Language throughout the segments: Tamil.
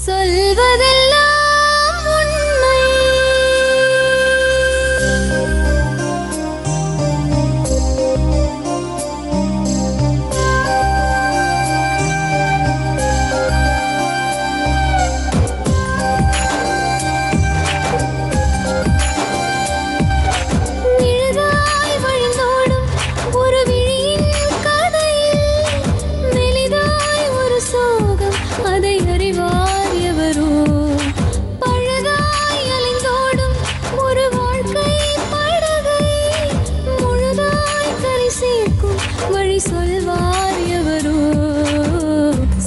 சொல்வதெல்லாம் உண்மை. நிழலாய் வழிந்தோடும் ஒரு விழியின் கதையில் மெலிதாய் ஒரு சோகம், அதை அறிவார் எவரோ. பழுதாய் அலைந்தோடும் ஒரு வாழ்க்கை படகை முழுதாய் கரை சேர்க்கும் வழி சொல்வார் எவரோ.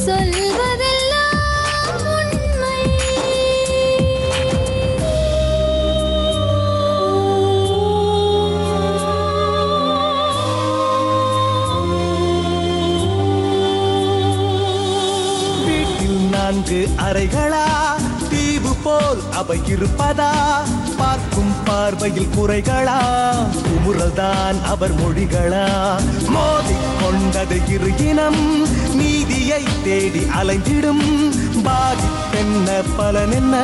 சொல்வதெல்லாம் உண்மை. வீட்டில் 4 அறைகளா, தீவு போல் அவை இருப்பதா? பார்க்கும் பார்வையில் குறைகளா, குமுறல்தான் அவர் மொழிகளா? மோதிக்கொண்டது இரு இனம், நீதியை தேடி அலைந்திடும். பாதிப்பென்ன பலனென்ன,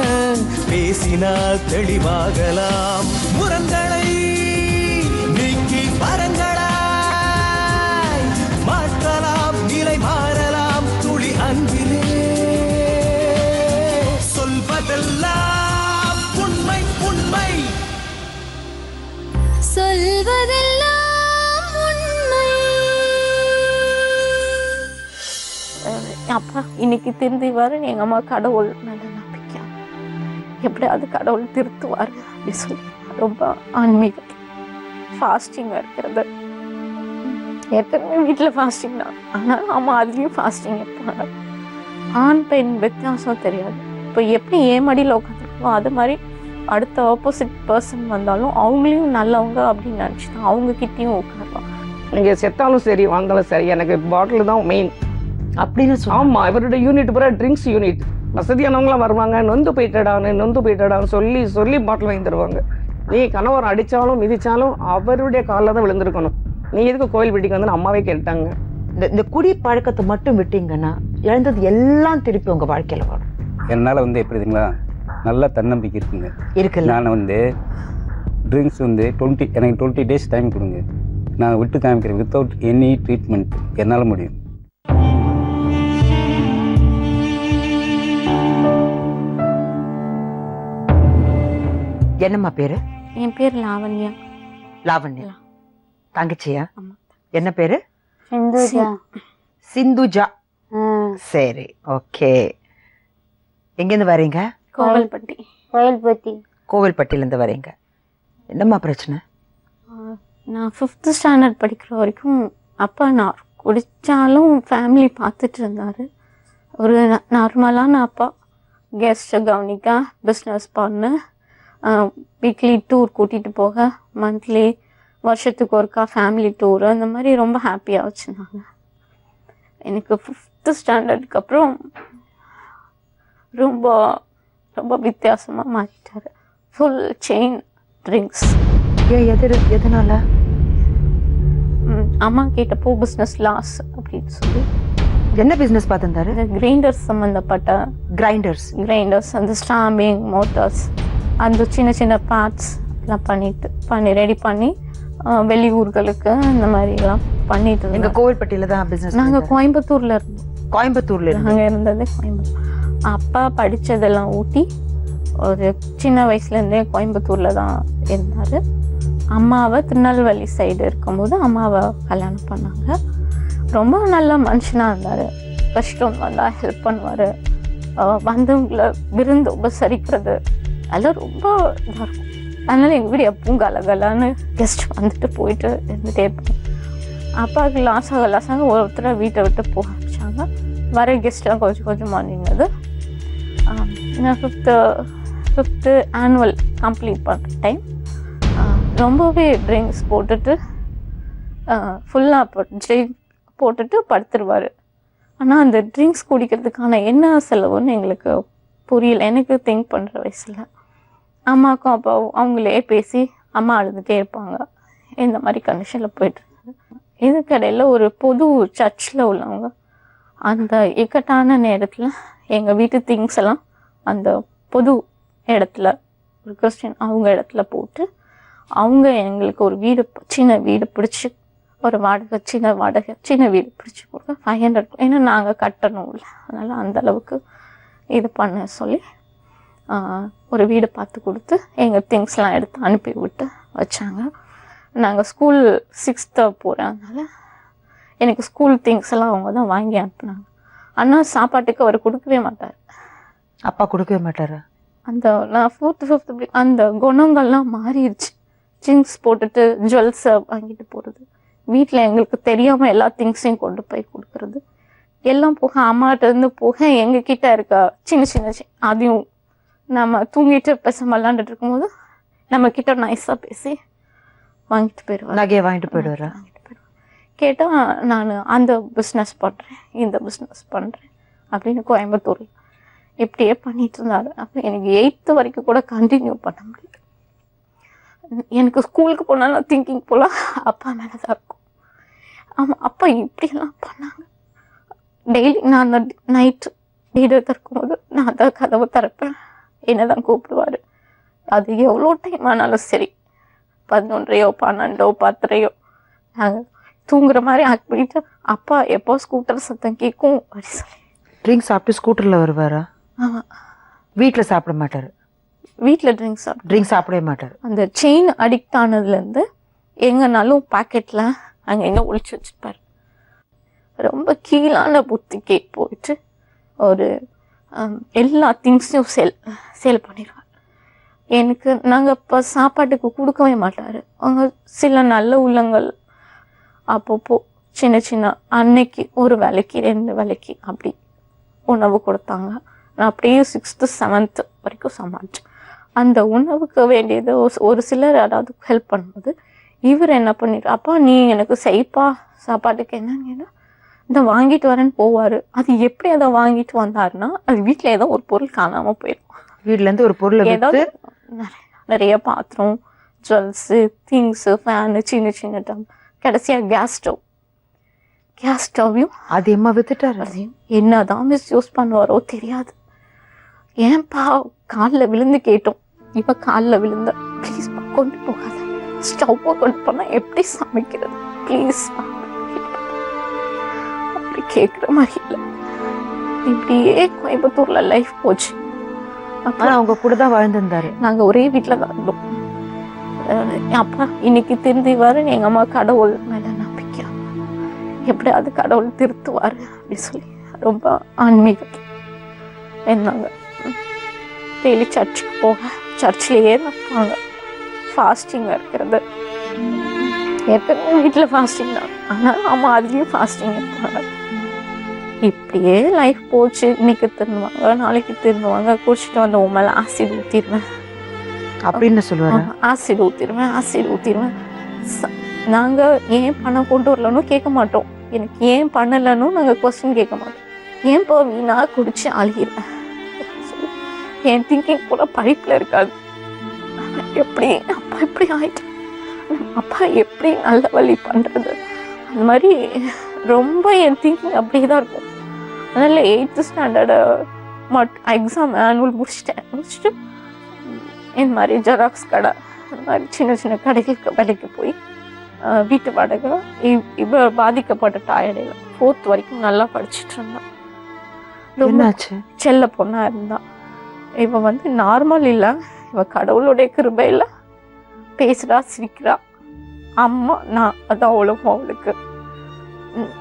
பேசினால் தெளிவாகலாம். முரண்களை நீக்கி வரங்களாய் மாற்றலாம், நிலை மாறலாம் துளி அன்பிலே. சொல்வதெல்லாம் உண்மை உண்மை. சொல்வதெல்லாம் உண்மை. அப்பா இன்னைக்கு திருந்திவாரு, எங்க அம்மா கடவுள் நல்ல நம்பிக்கை, எப்படியாவது கடவுள் திருத்துவாரு அப்படி சொல்லி ரொம்ப ஆன்மீகம். ஃபாஸ்டிங் இருக்கிறது ஏற்கனவே வீட்டில் ஃபாஸ்டிங் தான், ஆனால் அம்மா அதுலேயும் ஃபாஸ்டிங் இருப்பாங்க. ஆண் பெண் வித்தியாசம் தெரியாது. இப்போ எப்படி ஏமடியில் உட்காந்துருக்கோம் அது மாதிரி அடுத்த ஆப்போசிட் பர்சன் வந்தாலும் அவங்களையும் நல்லவங்க அப்படின்னு நினச்சி தான் அவங்க கிட்டேயும் உட்காருவாங்க. நீங்கள் செத்தாலும் சரி வாழ்ந்தாலும் சரி, எனக்கு பாட்டில் தான் மெயின் அப்படின்னு ஆமாம். இவருடைய யூனிட் பூரா ட்ரிங்க்ஸ் யூனிட். வசதியானவங்களாம் வருவாங்க, நொந்து போயிட்டடான்னு சொல்லி சொல்லி பாட்டில் வாங்கி தருவாங்க. நீ கணவர் அடித்தாலும் மிதித்தாலும் அவருடைய காலில் தான் விழுந்திருக்கணும். நீ எதுக்கு கோயில் வீட்டுக்கு வந்து அம்மாவே கேட்டாங்க. இந்த குடி பழக்கத்தை மட்டும் விட்டீங்கன்னா இழந்தது எல்லாம் திருப்பி உங்க வாழ்க்கையில வரும். என்னால் வந்து எப்படிங்களா நல்ல தன்னம்பிக்கை இருக்குங்க. இருக்குல்ல? நான் வந்து ட்ரிங்க்ஸ் வந்து எனக்கு 20 டேஸ் டைம் கொடுங்க, நான் விட்டு காமிக்கிறேன். வித்தவுட் எனி ட்ரீட்மெண்ட் என்னால் முடியும். என்னம்மா பேரு? என் பேர் லாவண்யா. லாவண்யா தங்கச்சியா? ஆமா. என்ன பேரு? சிந்துஜா. சரி, ஓகே. எங்கேருந்து வரீங்க? கோவில்பட்டி. கோவில்பட்டியிலேருந்து வரீங்க. என்னம்மா பிரச்சனை? நான் 5th ஸ்டாண்டர்ட் படிக்கிற வரைக்கும் அப்பா நான் குடித்தாலும் ஃபேமிலி பார்த்துட்டு இருந்தார். ஒரு நார்மலான அப்பா, கெஸ்ட்டை கவனிக்க, பிஸ்னஸ் பண்ண, வீக்லி டூர் கூட்டிகிட்டு போக, மந்த்லி வருஷத்துக்கு ஒருக்கா ஃபேமிலி டூர், அந்த மாதிரி ரொம்ப ஹாப்பியாக வச்சுருந்தாங்க. எனக்கு 5th ஸ்டாண்டர்டுக்கு அப்புறம் ரொம்ப ரொம்ப வித்தியாசமாக மாறிட்டார். Full chain drinks. எதனால? அம்மா கேட்டப்போ பிஸ்னஸ் லாஸ் அப்படின்னு சொல்லி. என்ன பிஸ்னஸ் பார்த்துருந்தாரு? கிரைண்டர்ஸ் சம்மந்தப்பட்ட கிரைண்டர்ஸ், அந்த ஸ்டாம்பிங், மோட்டார்ஸ், அந்த சின்ன சின்ன பார்ட்ஸ் எல்லாம் பண்ணி ரெடி பண்ணி வெளியூர்களுக்கு இந்த மாதிரிலாம் பண்ணிட்டு இருந்தோம். எங்கள் கோவில்பட்டியில் தான் பிஸ்னஸ். நாங்கள் கோயம்புத்தூரில் இருந்தோம். கோயம்புத்தூரில் நாங்கள் இருந்தது கோயம்புத்தூர். அப்பா படித்ததெல்லாம் ஊட்டி, ஒரு சின்ன வயசுலேருந்தே கோயம்புத்தூரில் தான் இருந்தார். அம்மாவை திருநெல்வேலி சைடு இருக்கும்போது அம்மாவை கல்யாணம் பண்ணாங்க. ரொம்ப நல்ல மனுஷனாக இருந்தார். கஷ்டம் வந்தால் ஹெல்ப் பண்ணுவார். வந்தவங்களை விருந்து உபசரிக்கிறது அதெல்லாம் ரொம்ப இதாக இருக்கும். அதனால் எங்கள் வீடு எப்பவும் கலகலான்னு கெஸ்ட் வந்துட்டு போயிட்டு இருந்துகிட்டே இருப்பாங்க. அப்பாவுக்கு லாஸாக ஒருத்தரை வீட்டை விட்டு போக ஆரம்பிச்சாங்க. வர கெஸ்ட்லாம் கொஞ்சமாக நின்னது. நான் 5th ஆனுவல் கம்ப்ளீட் பண்ணுற டைம் ரொம்பவே ட்ரிங்க்ஸ் போட்டுட்டு ஃபுல்லாக ட்ரிங்க் போட்டுட்டு படுத்துருவார். ஆனால் அந்த ட்ரிங்க்ஸ் குடிக்கிறதுக்கான என்ன செலவுன்னு எங்களுக்கு புரியல. எனக்கு திங்க் பண்ணுற வயசில் அம்மாவுக்கும் அப்பாவும் அவங்களே பேசி அம்மா அழுதுகிட்டே இருப்பாங்க. இந்த மாதிரி கண்டிஷனில் போயிட்டுருந்தாங்க. இதுக்கடையில் ஒரு பொது சர்ச்சில் உள்ளவங்க அந்த இக்கட்டான நேரத்தில் எங்கள் வீட்டு திங்ஸ் எல்லாம் அந்த பொது இடத்துல ஒரு கிறிஸ்டின் அவங்க இடத்துல போட்டு அவங்க எங்களுக்கு ஒரு வீடு சின்ன வீடு பிடிச்சி ஒரு சின்ன வீடு பிடிச்சி கொடுக்க 500 ஏன்னா நாங்கள் கட்டணும் இல்லை அதனால் அந்தளவுக்கு இது பண்ண சொல்லி ஒரு வீடு பார்த்து கொடுத்து எங்கள் திங்ஸ்லாம் எடுத்து அனுப்பி விட்டு வச்சாங்க. நாங்கள் ஸ்கூல் 6th போகிறதுனால எனக்கு ஸ்கூல் திங்ஸ் எல்லாம் அவங்க தான் வாங்கி அனுப்புனாங்க. அண்ணா சாப்பாட்டுக்கு அவர் கொடுக்கவே மாட்டார். அப்பா கொடுக்கவே மாட்டாரா? அந்த நான் 4th 5th அந்த குணங்கள்லாம் மாறிடுச்சு. ஜீன்ஸ் போட்டுட்டு ஜுவல்ஸை வாங்கிட்டு போகிறது, வீட்டில் எங்களுக்கு தெரியாமல் எல்லா திங்ஸையும் கொண்டு போய் கொடுக்குறது, எல்லாம் போக அம்மாட்டேருந்து போக எங்ககிட்ட இருக்க சின்ன அதையும் நம்ம தூங்கிட்டு பேசாம விளாண்டுட்டு இருக்கும்போது நம்ம கிட்ட நைஸாக பேசி வாங்கிட்டு போயிடுவார். நகையை வாங்கிட்டு போயிடுவாரா? கேட்டால் நான் அந்த பிஸ்னஸ் பண்ணுறேன் இந்த பிஸ்னஸ் பண்ணுறேன் அப்படின்னு கோயம்புத்தூரில் இப்படியே பண்ணிட்டு இருந்தாரு. அப்போ எனக்கு 8th வரைக்கும் கூட கண்டினியூ பண்ண முடியல. எனக்கு ஸ்கூலுக்கு போனாலும் திங்கிங் போல் அப்பா மேலே தான் இருக்கும். ஆமாம், அப்பா இப்படியெல்லாம் பண்ணாங்க. டெய்லி நான் அந்த நைட்டு வீடு திறக்கும்போது நான் தான் கதவை திறப்பேன், என்ன தான் கூப்பிடுவார். அது எவ்வளோ டைம் ஆனாலும் சரி, 11 12 10 நாங்கள் தூங்குற மாதிரி ஆக்ட் பண்ணிட்டு அப்பா எப்போ ஸ்கூட்டர் சத்தம் கேட்கும் அப்படி சொல்லி ட்ரிங்க்ஸ் சாப்பிட்டு ஸ்கூட்டரில் வருவாரா? ஆமாம். வீட்டில் சாப்பிட மாட்டார்? வீட்டில் ட்ரிங்க்ஸ் சாப்பிடவே மாட்டார். அந்த செயின் அடிக்ட் ஆனதுலேருந்து எங்கேனாலும் பாக்கெட்டில் அங்கே எங்கே ஒழிச்சு வச்சுருப்பார். ரொம்ப கீழான புத்திக்கு போயிட்டு ஒரு எல்லா திங்ஸையும் சேல் பண்ணிடுவார். எனக்கு நாங்கள் இப்போ சாப்பாட்டுக்கு கொடுக்கவே மாட்டார். அவங்க சில நல்ல உள்ளங்கள் அப்பப்போ சின்ன அன்னைக்கு ஒரு வேலைக்கு 2 வேலைக்கு அப்படி உணவு கொடுத்தாங்க. நான் அப்படியே 6th 7th வரைக்கும் சமாளித்தேன். அந்த உணவுக்கு வேண்டியது ஒரு சிலர் யாராவது ஹெல்ப் பண்ணும்போது இவர் என்ன பண்ணிட்டு, அப்பா நீ எனக்கு செய்ப்பா சாப்பாட்டுக்கு என்னன்னு இந்த வாங்கிட்டு வரேன்னு போவார். அது எப்படி அதை வாங்கிட்டு வந்தாருன்னா அது வீட்டில் ஏதோ ஒரு பொருள் காணாமல் போயிடும். வீட்டிலேருந்து ஒரு பொருள் ஏதாவது நிறைய பாத்திரம், ஜுவல்ஸு, திங்ஸு, ஃபேனு, சின்ன டம், கடைசியாக கேஸ் ஸ்டவ்வையும் அது எம்மா வித்துட்டாரு. அதையும் என்னதான் மிஸ்யூஸ் பண்ணுவாரோ தெரியாது. ஏன்பா காலில் விழுந்து கேட்டோம், இப்போ காலில் விழுந்த ப்ளீஸ் கொண்டு போகாத, ஸ்டவ்வை கொண்டு போனால் எப்படி சமைக்கிறது ப்ளீஸ் அப்படி கேட்குற மாதிரி இல்லை. இப்படியே கோயம்புத்தூரில் லைஃப் போச்சு. ஆனால் அவங்க கூட தான் வாழ்ந்துருந்தாரு. நாங்கள் ஒரே வீட்டில் தான் இருந்தோம். அப்பா இன்னைக்கு திருந்திவாரு, எங்கள் அம்மா கடவுள் மேலே நம்பிக்கை, எப்படியாவது கடவுள் திருத்துவார் அப்படின்னு சொல்லி ரொம்ப ஆன்மீகம் இருந்தாங்க. டெய்லி சர்ச்சுக்கு போக சர்ச்சிலேயே இருப்பாங்க, ஃபாஸ்டிங் இருக்கிறது. எப்பவுமே வீட்டில் ஃபாஸ்டிங் தான், ஆனால் அம்மா அதுலேயும் ஃபாஸ்டிங் இருப்பாங்க. இப்படியே லைஃப் போச்சு. இன்னைக்கு திருந்துவாங்க, நாளைக்கு திருந்துவாங்க, குடிச்சிட்டு வந்த உண்மையில ஆசிட் ஊற்றிடுவேன் அப்படின்னு சொல்லுவாங்க. ஆசிட் ஊற்றிடுவேன். நாங்கள் ஏன் பணம் கொண்டு வரலன்னு கேட்க மாட்டோம், எனக்கு ஏன் பண்ணலன்னு நாங்கள் கொஸ்டின் கேட்க மாட்டோம். ஏன் இப்போ வீணா குடிச்சு அழுகிறேன் சொல்லி என் திங்கிங் போல படிப்பில் இருக்காது. எப்படி அப்பா இப்படி ஆயிட்டு, அப்பா எப்படி நல்ல வழி பண்ணுறது, அந்த மாதிரி ரொம்ப என் திங்கிங் அப்படியே தான் இருக்கும். அதனால் 8th ஸ்டாண்டர்டு எக்ஸாம் ஆனுவல் முடிச்சுட்டு இந்த மாதிரி ஜெராக்ஸ் கடை, அந்த மாதிரி சின்ன கடைகளுக்கு வேலைக்கு போய் வீட்டு வாடகை இவ பாதிக்கப்பட்ட டயர்டில் 4th வரைக்கும் நல்லா படிச்சுட்டு இருந்தான். என்னாச்சு? செல்ல பொண்ணா இருந்தா. இவ நார்மல் இல்லை, இவ கடவுளுடைய கிருபையில் பேசுகிறா, சிரிக்கிறா. அம்மா நான் அதான் உலகம் அவளுக்கு.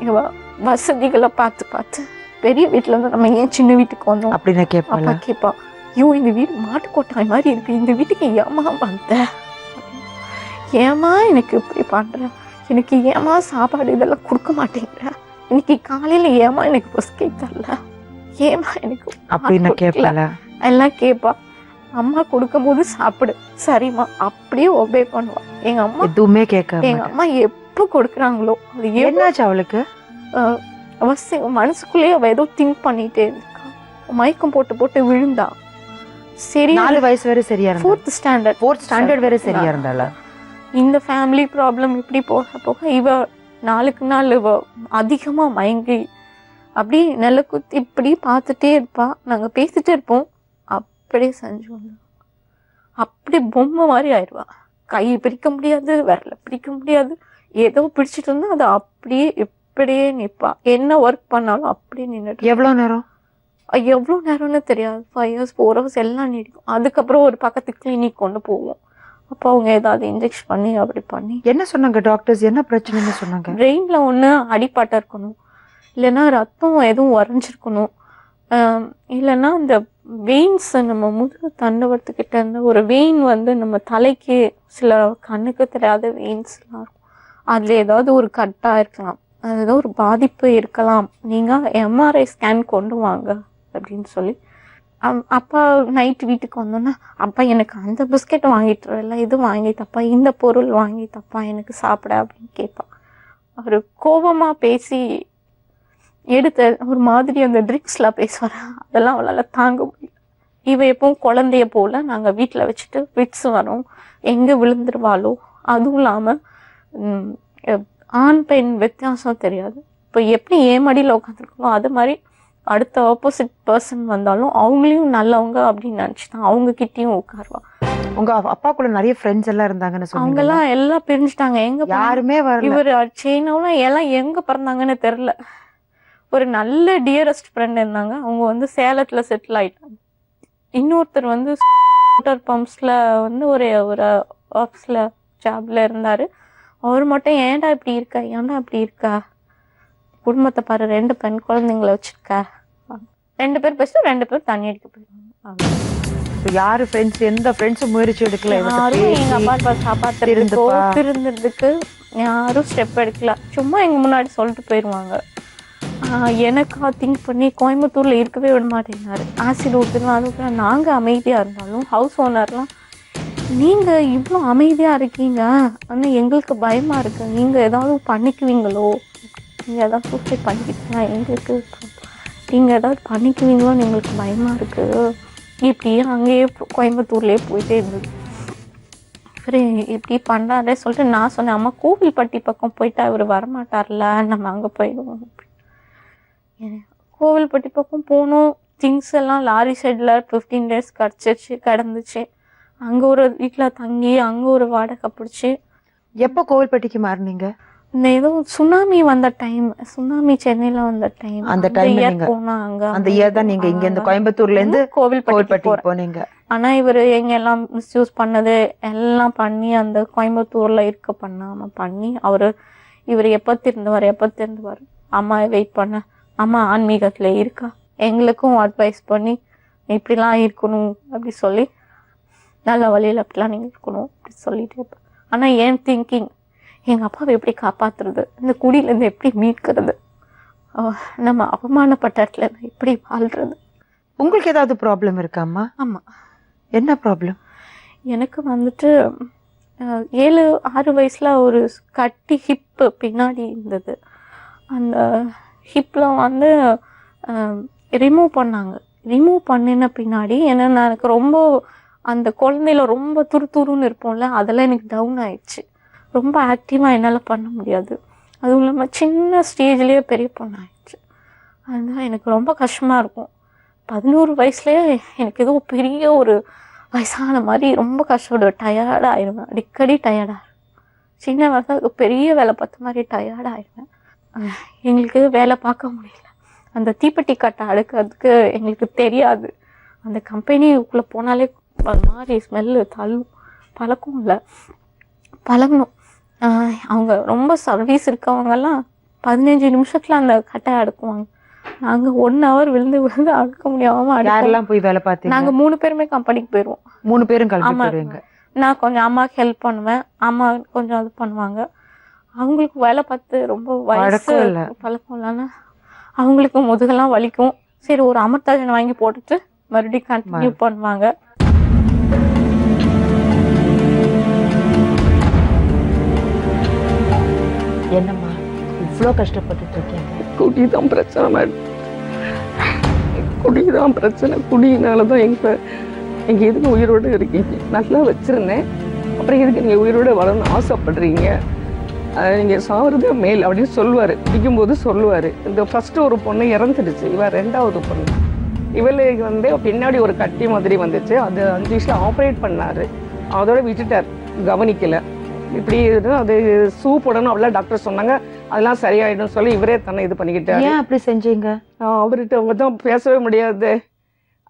இவ வசதிகளை பார்த்து பெரிய வீட்டில் இருந்து நம்ம ஏன் சின்ன வீட்டுக்கு வந்தோம் அப்படின்னு அப்பா கேட்பான், ஐயோ இந்த வீடு மாட்டு கொட்டாய் மாதிரி இருக்கு, இந்த வீட்டுக்கு ஏமா வந்த, ஏமா எனக்கு இப்படி பண்ற, எனக்கு ஏமா சாப்பாடு இதெல்லாம் கொடுக்க மாட்டேங்கிற, இன்னைக்கு காலையில ஏமா எனக்கு பிஸ்கெட் தரல, ஏமா எனக்கு அப்படின்னு கேட்பல எல்லாம் கேட்பா. அம்மா கொடுக்கும் போது சாப்பிடு, சரிம்மா அப்படியே ஒபே பண்ணுவா. எங்க அம்மா எதுவுமே கேட்க, எங்க அம்மா எப்போ கொடுக்குறாங்களோ அது என்னாச்சு அவளுக்கு மனசுக்குள்ளேயே அவ ஏதோ திங்க் பண்ணிட்டே இருக்கா. மயக்கம் போட்டு விழுந்தா. சரி 4 வயசு வரை சரியா இருந்தா, 4th ஸ்டாண்டர்ட் வரை சரியா இருந்தாளா? இந்த ஃபேமிலி ப்ராப்ளம் இப்படி போக இவ நாளுக்கு நாள் இவ அதிகமா மயங்கி அப்படி நெல்லை குத்தி இப்படி பார்த்துட்டே இருப்பா. நாங்கள் பேசிகிட்டே இருப்போம். அப்படியே செஞ்சு வந்து அப்படி பொம்மை மாதிரி ஆயிடுவா. கையை பிடிக்க முடியாது, விரலை பிடிக்க முடியாது. ஏதோ பிடிச்சிட்டு இருந்தால் அது அப்படியே இப்படியே நிற்பா. என்ன ஒர்க் பண்ணாலும் அப்படியே நின்றுட்டு. எவ்வளோ நேரம்? எவ்வளோ நேரம்னு தெரியாது. 5 hours 4 hours எல்லாம் நீடிக்கும். அதுக்கப்புறம் ஒரு பக்கத்து கிளினிக் கொண்டு போவோம். அப்போ அவங்க ஏதாவது இன்ஜெக்ஷன் பண்ணி அப்படி பண்ணி. என்ன சொன்னாங்க டாக்டர்ஸ்? என்ன பிரச்சனைன்னு சொன்னாங்க? பிரெயினில் ஒன்று அடிப்பட்டா இருக்கணும், இல்லைன்னா ரத்தம் எதுவும் உறைஞ்சிருக்கணும், இல்லைன்னா இந்த வெயின்ஸ் நம்ம முதுகு தண்டுவடத்துக்கிட்ட இருந்து ஒரு வெயின் வந்து நம்ம தலைக்கு சில கண்ணுக்கு தெரியாத வெயின்ஸ்லாம் இருக்கும். அதில் ஏதாவது ஒரு கட்டாக இருக்கலாம், அது ஏதோ ஒரு பாதிப்பு இருக்கலாம். நீங்கள் MRI ஸ்கேன் கொண்டு வாங்க அப்படின்னு சொல்லி அப்பா நைட்டு வீட்டுக்கு வந்தோன்னா, அப்பா எனக்கு அந்த பிஸ்கெட் வாங்கிட்டு வரல, இது வாங்கிட்டப்பா, இந்த பொருள் வாங்கிட்டப்பா எனக்கு சாப்பிட அப்படின்னு கேட்பான். அவர் கோபமாக பேசி எடுத்த ஒரு மாதிரி அந்த ட்ரிங்க்ஸ்லாம் பேசுவார். அதெல்லாம் அவளால் தாங்க முடியல. இவ எப்பவும் குழந்தைய போல் நாங்கள் வீட்டில் வச்சுட்டு ஃபிட்ஸ் வரும், எங்கே விழுந்துருவாளோ. அதுவும் இல்லாமல் ஆண் பெண் வித்தியாசம் தெரியாது. இப்போ எப்படி ஏமடியில் உட்காந்துருக்கணும் அது மாதிரி அடுத்த ஆப்போசிட் பர்சன் வந்தாலும் அவங்களையும் நல்லவங்க அப்படின்னு நினச்சி தான் அவங்கக்கிட்டேயும் உட்காருவா. உங்க அப்பாக்குள்ள நிறைய ஃப்ரெண்ட்ஸ் எல்லாம் இருந்தாங்கன்னு சொன்னாங்க. அவங்கெல்லாம் எல்லாம் பிரிஞ்சுட்டாங்க. எங்க யாருமே வரல. இவர் சைனாவும் எல்லாம் எங்கே பிறந்தாங்கன்னு தெரில. ஒரு நல்ல டியரஸ்ட் ஃப்ரெண்ட் இருந்தாங்க, அவங்க வந்து சேலத்தில் செட்டில் ஆகிட்டாங்க. இன்னொருத்தர் வந்து வாட்டர் பம்ப்ஸில் வந்து ஒரு ஆஃபீஸில் ஜாபில் இருந்தார். அவர் மட்டும் ஏன்டா இப்படி இருக்கா, ஏன்டா இப்படி இருக்கா, குடும்பத்தை பாரு, 2 பெண் குழந்தைங்கள வச்சுருக்கா, 2 பேர் பேசிட்டு 2 பேர் தண்ணி அடிக்க போயிடுவாங்க. யாரு ஃப்ரெண்ட்ஸ், எந்த ஃப்ரெண்ட்ஸும் முயற்சி எடுக்கல. யாரும் எங்கள் அப்பா காப்பாற்றுறதுக்கோ திருந்துறதுக்கு யாரும் ஸ்டெப் எடுக்கல. சும்மா எங்கள் முன்னாடி சொல்லிட்டு போயிடுவாங்க. எனக்கா திங்க் பண்ணி கோயம்புத்தூரில் இருக்கவே விட மாட்டேங்கிறாரு. ஆசிட் ஊற்றுலாம் அது ஊற்றுலாம். நாங்கள் அமைதியாக இருந்தாலும் ஹவுஸ் ஓனர்லாம் நீங்கள் இவ்வளோ அமைதியாக இருக்கீங்க ஆனால் எங்களுக்கு பயமாக இருக்குது, நீங்கள் ஏதாவது பண்ணிக்குவீங்களோ, நீங்கள் ஏதாவது சூசைட் பண்ணிக்கிட்டீங்களா, எங்களுக்கு நீங்கள் ஏதாவது பண்ணிக்குவீங்களோன்னு எங்களுக்கு பயமாக இருக்குது. இப்படியே அங்கேயே கோயம்புத்தூர்லேயே போயிட்டே இருந்தது. சரி இப்படி பண்ணுறாரே சொல்லிட்டு நான் சொன்னேன், அம்மா கோவில்பட்டி பக்கம் போயிட்டா இவர் வரமாட்டார்ல, நம்ம அங்கே போயிடுவோம். கோவில்பட்டி பக்கம் போனோம். திங்ஸ் எல்லாம் லாரி சைடில் 15 days கிடந்துச்சு. அங்கே ஒரு வீட்டில் தங்கி அங்கே ஒரு வாடகை பிடிச்சி. எப்போ கோவில்பட்டிக்கு மாறினீங்க? இந்த ஏதோ சுனாமி வந்த டைம், சுனாமி சென்னையில் வந்த டைம், அந்த டைம் போனால் அங்கே அந்த இயர் தான் நீங்கள் இங்கே இந்த கோயம்புத்தூர்லேருந்து கோவில்பட்டி போனீங்க. ஆனால் இவர் எங்கெல்லாம் மிஸ்யூஸ் பண்ணது எல்லாம் பண்ணி அந்த கோயம்புத்தூரில் இருக்க பண்ணாமல் பண்ணி இவர் எப்போ திருந்துவார். அம்மா வெயிட் பண்ண, அம்மா ஆன்மீகத்தில் இருக்கா, எங்களுக்கும் அட்வைஸ் பண்ணி இப்படிலாம் இருக்கணும் அப்படி சொல்லி, நல்ல வழியில் அப்படிலாம் நீங்கள் இருக்கணும் அப்படி சொல்லிட்டு இருப்பேன். ஆனால் ஏன் திங்கிங், எங்கள் அப்பாவை எப்படி காப்பாற்றுறது, இந்த குடியிலேருந்து எப்படி மீட்கிறது, நம்ம அவமானப்பட்ட இடத்துல எப்படி வாழ்கிறது. உங்களுக்கு ஏதாவது ப்ராப்ளம் இருக்காம்மா? ஆமாம். என்ன ப்ராப்ளம்? எனக்கு வந்துட்டு 7-6 வயசில் ஒரு கட்டி ஹிப்பு பின்னாடி இருந்தது. அந்த ஹிப்பில் வந்து ரிமூவ் பண்ணாங்க. ரிமூவ் பண்ணின பின்னாடி ஏன்னா எனக்கு ரொம்ப அந்த குழந்தையில ரொம்ப துருத்துருன்னு இருப்போம்ல, அதெல்லாம் எனக்கு டவுன் ஆயிடுச்சு. ரொம்ப ஆக்டிவாக என்னால் பண்ண முடியாது. அதுவும் இல்லாமல் சின்ன ஸ்டேஜ்லேயே பெரிய பொண்ணு ஆயிடுச்சு. அதுதான் எனக்கு ரொம்ப கஷ்டமாக இருக்கும். 11 வயசுலேயே எனக்கு ஏதோ பெரிய ஒரு வயசான மாதிரி ரொம்ப கஷ்டப்படுவேன். டயர்டாக ஆயிடுவேன், அடிக்கடி டயர்டாக. சின்ன வயசாக பெரிய வேலை பார்த்த மாதிரி டயர்டாக ஆயிடுவேன். எங்களுக்கு வேலை பார்க்க முடியல. அந்த தீப்பெட்டி கட்டை அடுக்கிறதுக்கு எங்களுக்கு தெரியாது. அந்த கம்பெனிக்குள்ளே போனாலே அது மாதிரி ஸ்மெல்லு தள்ளும். பழக்கம் இல்லை, பழகணும். அவங்க ரொம்ப சர்வீஸ் இருக்கவங்கெல்லாம் 15 நிமிஷத்தில் அந்த கட்டை அடுக்குவாங்க. நாங்கள் 1 hour விழுந்து அடுக்க முடியாமல் யாரெல்லாம் போய் வேலை பார்த்தீங்க? நாங்கள் 3 பேருமே கம்பெனிக்கு போயிடுவோம். 3 பேரும் கிளம்பிடுவீங்க? நான் கொஞ்சம் அம்மாவுக்கு ஹெல்ப் பண்ணுவேன், அம்மா கொஞ்சம் இது பண்ணுவாங்க. அவங்களுக்கு வேலை பார்த்து ரொம்ப வயசு பழக்கம் இல்லைன்னா அவங்களுக்கு முதுகெல்லாம் வலிக்கும். சரி ஒரு அமிர்தாஜன் வாங்கி போட்டுட்டு மறுபடியும் கண்டினியூ பண்ணுவாங்க. என்னம்மா இவ்வளோ கஷ்டப்பட்டுட்டு இருக்கீங்க? குடி தான் பிரச்சனை மேடம், குடி தான் பிரச்சனை. குடியினால தான் எங்கள் எதுக்கு உயிரோடு இருக்கீங்க? நல்லா வச்சுருந்தேன், அப்புறம் எதுக்கு நீங்கள் உயிரோடு வரணும்னு ஆசைப்படுறீங்க? நீங்கள் சாவறது மேல் அப்படின்னு சொல்லுவார். பிடிக்கும்போது சொல்லுவார். இந்த ஃபஸ்ட்டு ஒரு பொண்ணு இறந்துடுச்சு, இவன் 2வது பொண்ணு. இவளுக்கு வந்து பின்னாடி ஒரு கட்டி மாதிரி வந்துச்சு, அது 5 வயசில் ஆப்ரேட் பண்ணார். அதோட விட்டுட்டார், கவனிக்கலை. இப்படி அது சூ போடணும் அப்படிலாம் டாக்டர் சொன்னாங்க. அதெல்லாம் சரியாயிடும் சொல்லி இவரே தன்னை இது பண்ணிக்கிட்டாரு. ஏன் அப்படி செஞ்சீங்க? அவர்கிட்ட தான் பேசவே முடியாது.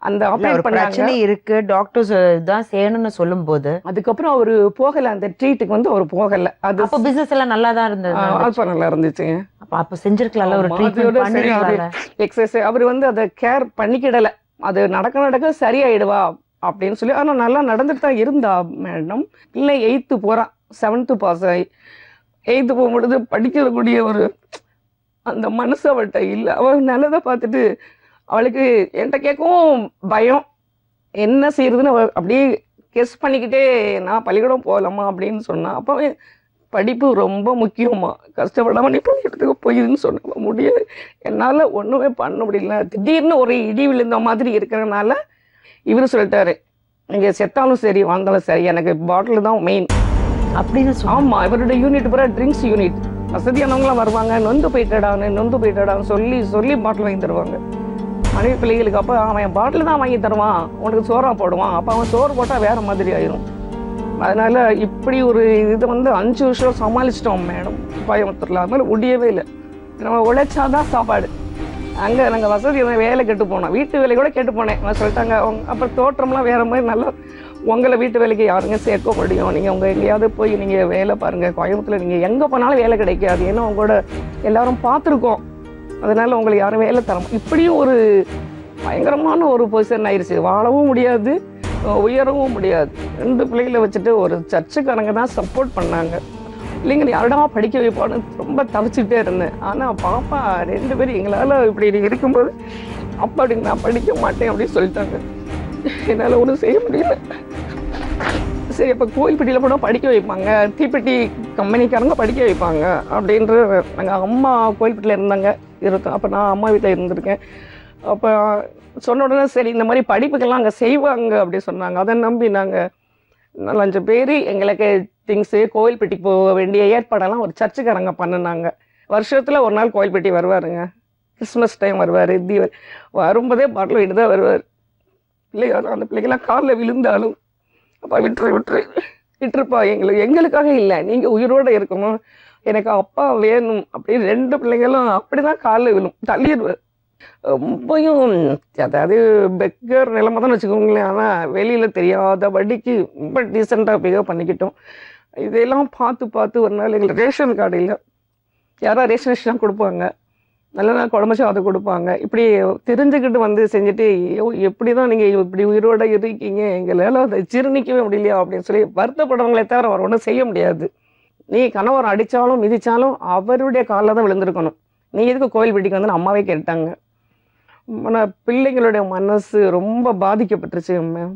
அந்த ஆப்ரேட் பிரச்சனை இருக்கு, டாக்டர்ஸ் தான் செய்யணும்னு சொல்லும் போது அதுக்கப்புறம் அவரு போகல, அந்த ட்ரீட்டுக்கு வந்து அவர் போகல. அது அப்ப பிசினஸ் எல்லாம் நல்லா தான் இருந்தது. அப்ப நல்லா இருந்துச்சு. அப்ப செஞ்சிருக்கலாம்ல, ஒரு ட்ரீட்மெண்ட் பண்ணிருக்கலாம்ல. எக்ஸசைஸ் அவர் வந்து அதை கேர் பண்ணிக்கிடல. அது நடக்க சரியாயிடுவா அப்படின்னு சொல்லி. ஆனா நல்லா நடந்துட்டு தான் இருந்தா மேடம். இல்லை 8th போறான், 7th பாஸ் ஆகி 8th போகும்பொழுது படிக்கக்கூடிய ஒரு அந்த மனசு அவள்கிட்ட இல்லை. அவள் நல்லதை பார்த்துட்டு அவளுக்கு என்கிட்ட கேட்கவும் பயம், என்ன செய்யறதுன்னு அவள் அப்படியே கெஸ் பண்ணிக்கிட்டே நான் பள்ளிக்கூடம் போகலாமா அப்படின்னு சொன்னான். அப்போவே படிப்பு ரொம்ப முக்கியமா, கஷ்டப்படாமல் நீ பள்ளிக்கூடத்துக்கு போயிதுன்னு சொன்ன முடியாது. என்னால் ஒன்றுமே பண்ண முடியல. திடீர்னு ஒரு இடி விழுந்த மாதிரி இருக்கிறதுனால இவர் சொல்லிட்டாரு, நீங்கள் செத்தாலும் சரி வாழ்ந்தாலும் சரி எனக்கு பாட்டில் தான் மெயின் அப்படின்னு. ஆமாம், இவருடைய யூனிட் பூரா ட்ரிங்க்ஸ் யூனிட். வசதியானவங்களாம் வருவாங்க, நொந்து போயிட்டடான்னு சொல்லி பாட்டில் வாங்கி தருவாங்க மனைவி பிள்ளைகளுக்கு. அப்போ அவன் பாட்டில் தான் வாங்கி தருவான், உனக்கு சோறா போடுவான். அப்போ அவன் சோறு போட்டால் வேற மாதிரி ஆயிரும். அதனால இப்படி ஒரு இது வந்து 5 வருஷம் சமாளிச்சிட்டோம் மேடம் கோயம்புத்தூர்ல. அது மாதிரி முடியவே இல்லை. நம்ம உழைச்சாதான் சாப்பாடு. அங்கே நாங்கள் வசதி வேலை கெட்டு போனோம், வீட்டு வேலை கூட கெட்டு போனேன். சொல்லிட்டாங்க அப்புறம் தோற்றம்லாம் வேற மாதிரி. நல்லா உங்களை வீட்டு வேலைக்கு யாருங்க சேர்க்க முடியும், நீங்கள் உங்கள் எங்கேயாவது போய் நீங்கள் வேலை பாருங்கள். கோயம்புத்தூர்ல நீங்கள் எங்கே போனாலும் வேலை கிடைக்காது, ஏன்னா உங்களோட எல்லாரும் பார்த்துருக்கோம். அதனால உங்களுக்கு யாரும் வேலை தரோம். இப்படியும் ஒரு பயங்கரமான ஒரு பொசிஷன் ஆயிடுச்சு. வாழவும் முடியாது, உயரவும் முடியாது. 2 பிள்ளைகளை வச்சுட்டு ஒரு சர்ச்சுக்காரங்க தான் சப்போர்ட் பண்ணாங்க. இல்லைங்க யாரிடமா படிக்க வைப்பான்னு ரொம்ப தவிச்சுக்கிட்டே இருந்தேன். ஆனால் பாப்பா 2 பேரும் எங்களால் இப்படி இருக்கும்போது அப்படி நான் படிக்க மாட்டேன் அப்படின்னு சொல்லிட்டாங்க. என்னால் ஒன்றும் செய்ய முடியல. சரி, அப்போ கோயில்பட்டியில் கூட படிக்க வைப்பாங்க, தீப்பெட்டி கம்பெனிக்காரங்க படிக்க வைப்பாங்க அப்படின்ற. நாங்கள் அம்மா கோயில்பட்டியில் இருந்தாங்க இருக்கோம். அப்போ நான் அம்மா வீட்டில் இருந்திருக்கேன். அப்போ சொன்ன உடனே சரி இந்த மாதிரி படிப்புக்கெல்லாம் அங்கே செய்வாங்க அப்படி சொன்னாங்க. அதை நம்பி நாங்கள் 4-5 பேர் எங்களுக்கு திங்ஸு கோயில்பட்டிக்கு போக வேண்டிய ஏற்பாடெல்லாம் ஒரு சர்ச்சுக்காரங்க பண்ணினாங்க. வருஷத்தில் ஒரு நாள் கோயில்பட்டி வருவாருங்க. கிறிஸ்மஸ் டைம் வருவார், தீபாவளி வரும்போதே பாட்டில் வீட்டு தான் வருவார். இல்லை அந்த பிள்ளைங்கெல்லாம் காலில் விழுந்தாலும் அப்பா விட்டுருப்பா, எங்களுக்காக இல்லை, நீங்கள் உயிரோடு இருக்கணும், எனக்கு அப்பா வேணும் அப்படின்னு 2 பிள்ளைங்களும் அப்படி தான் காலில் விழும், தள்ளிடுவார். ரொம்பவும் அதாவது பெக்கர் நிலைமை தான் வச்சுக்கோங்களேன். ஆனால் வெளியில் தெரியாத வட்டிக்கு ரொம்ப டீசெண்டாக பிகேவ் பண்ணிக்கிட்டோம். இதெல்லாம் பார்த்து ஒரு நாள் எங்களுக்கு ரேஷன் கார்டு இல்லை, யாராவது ரேஷன் கொடுப்பாங்க, நல்ல நாள் குழம்பு அதை கொடுப்பாங்க. இப்படி தெரிஞ்சுக்கிட்டு வந்து செஞ்சுட்டு எப்படி தான் நீங்கள் இப்படி உயிரோட இருக்கீங்க, எங்களால் அதை ஜீரணிக்கவே முடியலையா அப்படின்னு சொல்லி வருத்தப்படுறவங்களே தவிர அவர் ஒன்றும் செய்ய முடியாது. நீ கணவர் அடித்தாலும் மிதித்தாலும் அவருடைய காலில் தான் விழுந்திருக்கணும். நீ எதுக்கு கோயில்பட்டிக்கு வந்து அம்மாவே கேட்டாங்க. ஆனால் பிள்ளைங்களுடைய மனசு ரொம்ப பாதிக்கப்பட்டுருச்சு மேம்.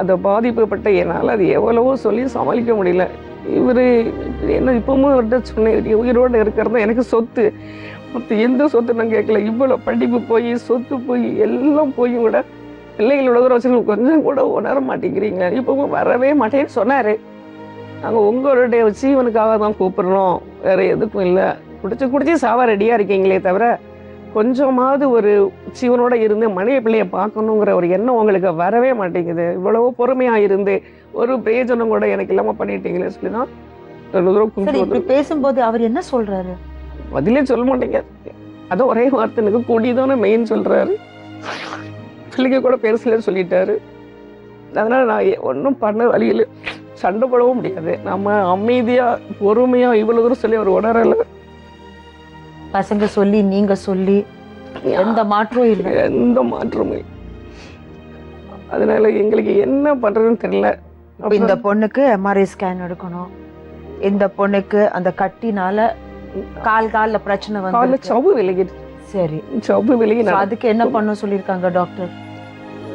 அதை பாதிக்கப்பட்ட என்னால் அது எவ்வளவோ சொல்லி சமாளிக்க முடியல. இவர் என்ன இப்பவும் அவர்கிட்ட சொன்னேன், உயிரோடு இருக்கிறது எனக்கு சொத்து, எந்த சொத்து நான் கேட்கல. இவ்வளோ படிப்பு போய் சொத்து போய் எல்லாம் போய் கூட பிள்ளைகளோட வச்சு கொஞ்சம் கூட உணர மாட்டேங்கிறீங்க, இப்பவும் வரவே மாட்டேன்னு சொன்னார். நாங்கள் உங்களுடைய ஜீவனுக்காக தான் கூப்பிடுறோம், வேற எதுக்கும் இல்லை. குடிச்சு சாவா ரெடியாக இருக்கீங்களே தவிர கொஞ்சமாவது ஒரு ஜீவனோட இருந்து மனைவி பிள்ளையை பார்க்கணுங்கிற ஒரு எண்ணம் உங்களுக்கு வரவே மாட்டேங்குது. இவ்வளவோ பொறுமையாக இருந்து ஒரு பிரயோஜனம் கூட எனக்கு இல்லாமல் பண்ணிட்டீங்களே சொல்லி தான் பேசும்போது அவர் என்ன சொல்றாரு? பதிலே சொல்ல மாட்டேங்க. அதான் ஒரே வார்த்தை, எனக்கு கூடிதானே மெயின் சொல்றாரு. பிள்ளைங்க கூட பேசலன்னு சொல்லிட்டாரு. அதனால நான் ஒன்றும் பண்ண வழியில் சண்டை போடவும் முடியாது. நம்ம அமைதியா பொறுமையா இவ்வளவு தூரம் சொல்லி அவர் உணரல. பசங்க சொல்லி நீங்க சொல்லி எந்த மாற்றமும் இல்லை, எந்த மாற்றமும். அதனால எங்களுக்கு என்ன பண்றதுன்னு தெரியல. இந்த பொண்ணுக்கு MRI ஸ்கேன் எடுக்கணும், இந்த பொண்ணுக்கு அந்த கட்டினால கால்ல பிரச்சனை வந்து சவ்வு விலகிடுச்சு. சரி, சவ்வு விலகி அதுக்கு என்ன பண்ண சொல்லியிருக்காங்க டாக்டர்?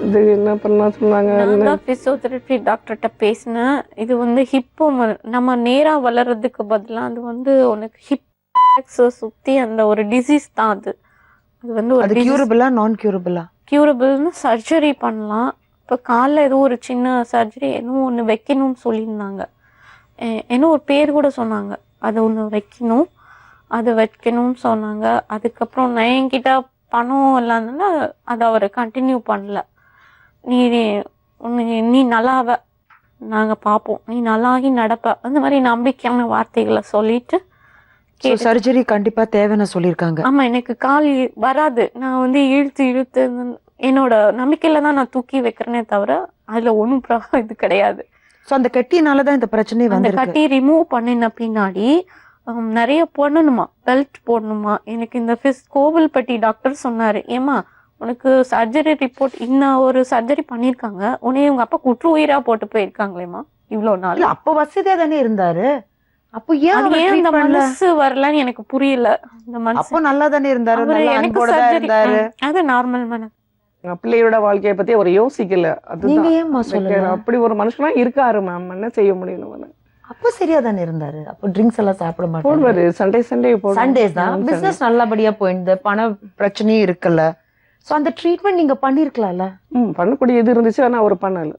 இது என்ன பண்ண சொன்னாங்க? நான் பிசியோதெரபி டாக்டர்கிட்ட பேசினேன். இது வந்து ஹிப்பு நம்ம நேரா வளர்றதுக்கு பதிலாக அது வந்து உனக்கு ஹிப் சுத்தி அந்த ஒரு டிசீஸ் தான். அது வந்து ஒரு கியூரபிளா நான் கியூரபிளா? கியூரபிள்னு சர்ஜரி பண்ணலாம். இப்போ காலில் ஏதோ ஒரு சின்ன சர்ஜரி இன்னும் ஒன்று வைக்கணும்னு சொல்லியிருந்தாங்க. இன்னும் ஒரு பேர் கூட சொன்னாங்க. அது ஒன்று வைக்கணும், அது வைக்கணும்னு சொன்னாங்க. அதுக்கப்புறம் நான் என்கிட்ட பணம் இல்லாதனால அதை அவர் கண்டினியூ பண்ணல. நீ நீ நல்லாவ, நாங்கள் பார்ப்போம், நீ நல்லாகி நடப்ப, அந்த மாதிரி நம்பிக்கையான வார்த்தைகளை சொல்லிட்டு சர்ஜரி கண்டிப்பா தேவைன்னு சொல்லியிருக்காங்க. ஆமா, எனக்கு கால் வராது, நான் வந்து இழுத்து என்னோட நம்பிக்கையில தான் நான் தூக்கி வைக்கிறேனே தவிர அதுல ஒன்றும் இது கிடையாது. ஸோ அந்த கட்டினாலதான் இந்த பிரச்சனை அந்த வந்து கட்டி ரிமூவ் பண்ணின பின்னாடி நிறைய பண்ணணுமா, பெல்ட் போடணுமா. எனக்கு இந்த கோவில்பட்டி டாக்டர் சொன்னாரு, ஏமா உனக்கு சர்ஜரி ரிப்போர்ட் இன்னும் ஒரு சர்ஜரி பண்ணியிருக்காங்க, உன்னைய உங்க அப்பா குற்று உயிரா போட்டு போயிருக்காங்களேம்மா இவ்வளோ நாள். அப்போ வசதியா தானே இருந்தாரு, அப்போ ஏன் இந்த மனசு வரலன்னு எனக்கு புரியல. இந்த மனசு அப்போ நல்லா தானே இருந்தாரு, அவரு நல்லா எனக்கு அன்போட தான் சர்ஜரி இருந்தாரு. அது நார்மல் மன. பிள்ளையோட வாழ்க்கையை பத்தி அவர் யோசிக்கல. நீங்க அதுதான் ஏம்மா சொல்லுங்க, அப்படி ஒரு மனுஷனா இருக்காரு மேம், என்ன செய்ய முடியும்? அப்போ சரியா தானே இருந்தாரு, அப்போ ட்ரிங்க்ஸ் எல்லாம் சாப்பிட மாட்டாரு, போடுவாரு, சண்டே சண்டேஸ் தான் பிசினஸ் நல்லபடியா போயிருந்து, பண பிரச்சனையும் இருக்குல்ல. சோ அந்த ட்ரீட்மெண்ட் நீங்க பண்ணிருக்கலாம்ல. பண்ணக்கூடிய இது இருந்துச்சு, ஆனா அவர் பண்ணல.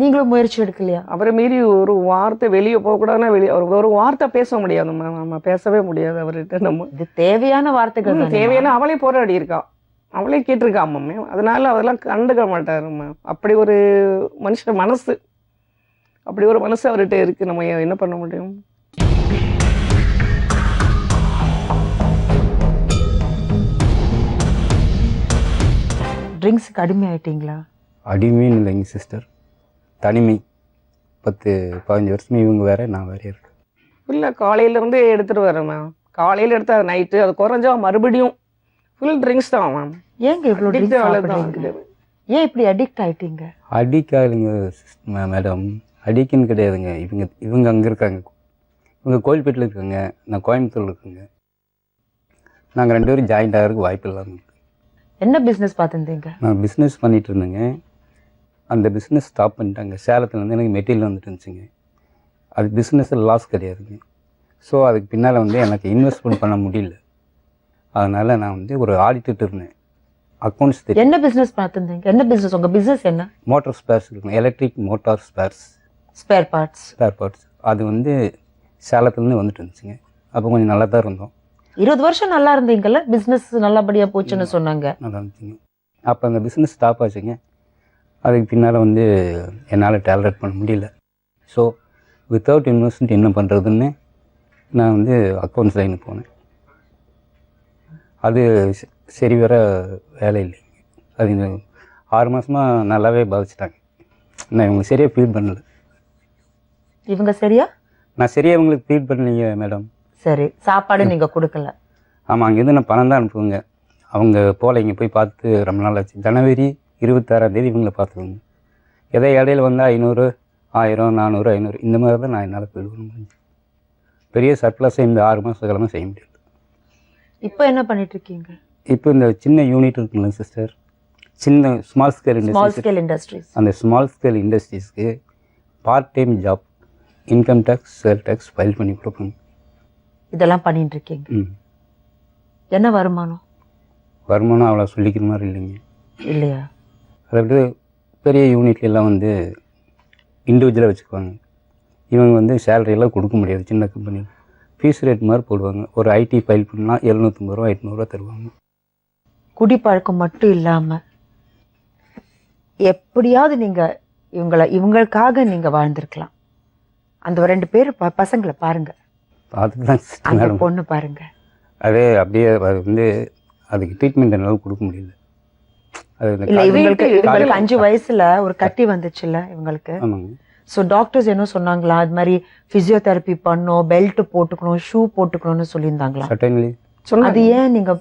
நீங்களும் முயற்சி எடுக்கலையா? அவரை மீறி ஒரு வார்த்தை வெளியே போகக்கூடாதுன்னா வெளியே அவர் ஒரு வார்த்தை பேச முடியாது மேம், நம்ம பேசவே முடியாது அவர்கிட்ட. நம்ம இது தேவையான வார்த்தைகள் தான். தேவையான அவளே போராடி இருக்கா, அவளே கேட்டிருக்கா மேம், அதனால அதெல்லாம் கண்டுக்க மாட்டாரு மேம். அப்படி ஒரு மனுஷன் மனசு, அப்படி ஒரு மனசு அவர்கிட்ட இருக்கு, நம்ம என்ன பண்ண முடியும்? ட்ரிங்க்ஸுக்கு அடிமை ஆயிட்டீங்களா? அடிமைன்னு இல்லைங்க சிஸ்டர், தனிமை. 10-15 வருஷமே இவங்க வேற, நான் வேற இருக்கேன். இல்லை, காலையிலேருந்து எடுத்துகிட்டு வரேன் மேம். காலையில் எடுத்து அது நைட்டு அது குறைஞ்சா மறுபடியும் ஃபுல் ட்ரிங்க்ஸ் தான் மேம். ஏங்க இவ்வளோ ட்ரிங்க்ஸ் சாப்பிடுறீங்க? ஏன் இப்படி அடிக்ட் ஆயிட்டீங்க? அடிக்ட் ஆகலைங்க மேடம், அடிக்குன்னு கிடையாதுங்க. இவங்க அங்கே இருக்காங்க, இவங்க கோயில்பேட்டில் இருக்காங்க, நான் கோயம்புத்தூர் இருக்குங்க. நாங்கள் 2 பேரும் ஜாயிண்ட் ஆகிறதுக்கு வாய்ப்பு இல்லாமல் இருக்கு. என்ன பிஸ்னஸ் பார்த்துருந்தீங்க? நான் பிஸ்னஸ் பண்ணிகிட்டு இருந்தேங்க. அந்த பிஸ்னஸ் ஸ்டாப் பண்ணிட்டாங்க. சேலத்துலேருந்து எனக்கு மெட்டீரியல் வந்துட்டு இருந்துச்சுங்க. அது பிஸ்னஸில் லாஸ் கிடையாதுங்க. ஸோ அதுக்கு பின்னால் வந்து எனக்கு இன்வெஸ்ட்மெண்ட் பண்ண முடியல. அதனால் நான் வந்து ஒரு ஆடிட்டு இருந்தேன், அக்கௌண்ட்ஸ் தெரியும். என்ன பிஸ்னஸ் பார்த்துருந்தீங்க? என்ன பிஸ்னஸ்? உங்கள் பிஸ்னஸ் என்ன? மோட்டார் ஸ்பேர்ஸ் இருக்குங்க, எலக்ட்ரிக் மோட்டார் ஸ்பேர் பார்ட்ஸ். அது வந்து சேலத்துலேருந்து வந்துட்டு இருந்துச்சுங்க. அப்போ கொஞ்சம் நல்லா தான் இருந்தோம். 20 வருஷம் நல்லா இருந்தீங்கல்ல, பிஸ்னஸ் நல்லபடியாக போச்சுன்னு சொன்னாங்க. நல்லா இருந்துச்சுங்க. அப்போ அந்த பிஸ்னஸ் ஸ்டாப் ஆச்சுங்க. அதுக்கு பின்னால் வந்து என்னால் டாலரேட் பண்ண முடியல. ஸோ வித்தவுட் இன்வெஸ்ட்மெண்ட் என்ன பண்ணுறதுன்னு நான் வந்து அக்கௌண்ட்ஸ் லைனுக்கு போனேன். அது சரி வர வேலை இல்லைங்க. அது 6 மாதமாக நல்லாவே பாதிச்சிட்டாங்க. நான் இவங்க சரியாக ஃபீல் பண்ணல. இவங்க சரியா? நான் சரியாக இவங்களுக்கு ஃபீல் பண்ணலைங்க மேடம். சரி, சாப்பாடு நீங்கள் கொடுக்கல? ஆமாம், அங்கேருந்து நான் பணம் தான் அனுப்புவேங்க. அவங்க போல இங்கே போய் பார்த்து ரொம்ப நாள் ஆச்சு. ஜனவரி 26 இவங்களை பார்த்துக்கோங்க. எதோ இடையில வந்தால் 500, 1000, 400, 500 இந்த மாதிரி தான் நான் என்னால் ஃபீல் பண்ண முடியும். பெரிய சர்ப்ளஸை இந்த 6 மாத காலமாக செய்ய முடியாது. இப்போ என்ன பண்ணிட்டு இருக்கீங்க? இப்போ இந்த சின்ன யூனிட் இருக்குல்ல சிஸ்டர், சின்ன ஸ்மால் ஸ்கேல் இண்டஸ்ட்ரீஸ், அந்த ஸ்மால் ஸ்கேல் இண்டஸ்ட்ரீஸ்க்கு part time job, income tax, sale tax file பண்ணி கொடுப்போங்க. இதெல்லாம் பண்ணிட்டு இருக்கீங்க. என்ன வருமானம்? வருமானம் அவ்வளோ சொல்லிக்கிற மாதிரி இல்லைங்க. இல்லையா? அதாவது பெரிய யூனிட்லாம் வந்து இண்டிவிஜுவலாக வச்சுக்குவாங்க. இவங்க வந்து சேலரியெல்லாம் கொடுக்க முடியாது. சின்ன கம்பெனி ஃபீஸ் ரேட் மாதிரி போடுவாங்க. ஒரு ஐடி ஃபைல் பண்ணால் 750 ரூபா 800 ரூபா தருவாங்க. குடிப்பழக்கம் மட்டும் இல்லாமல் எப்படியாவது நீங்கள் இவங்களுக்காக நீங்கள் வாழ்ந்திருக்கலாம். அந்த 2 பேர் பசங்களை பாருங்க, பார்த்துட்டு தான் அந்த பொண்ணு பாருங்க. அதே அப்படியே அது வந்து அதுக்கு ட்ரீட்மெண்ட் என்னால் கொடுக்க முடியல. இல்லை, இவங்களுக்கு 5 வயசுல ஒரு கட்டி வந்துச்சுல்ல இவங்களுக்கு. ஆமாங்க. ஸோ டாக்டர்ஸ் என்ன சொன்னாங்களா? அது மாதிரி ஃபிசியோதெரப்பி பண்ணணும், பெல்ட் போட்டுக்கணும், ஷூ போட்டுக்கணும்னு சொல்லியிருந்தாங்களா? சட்டன்லி. அது ஏன் நீங்கள்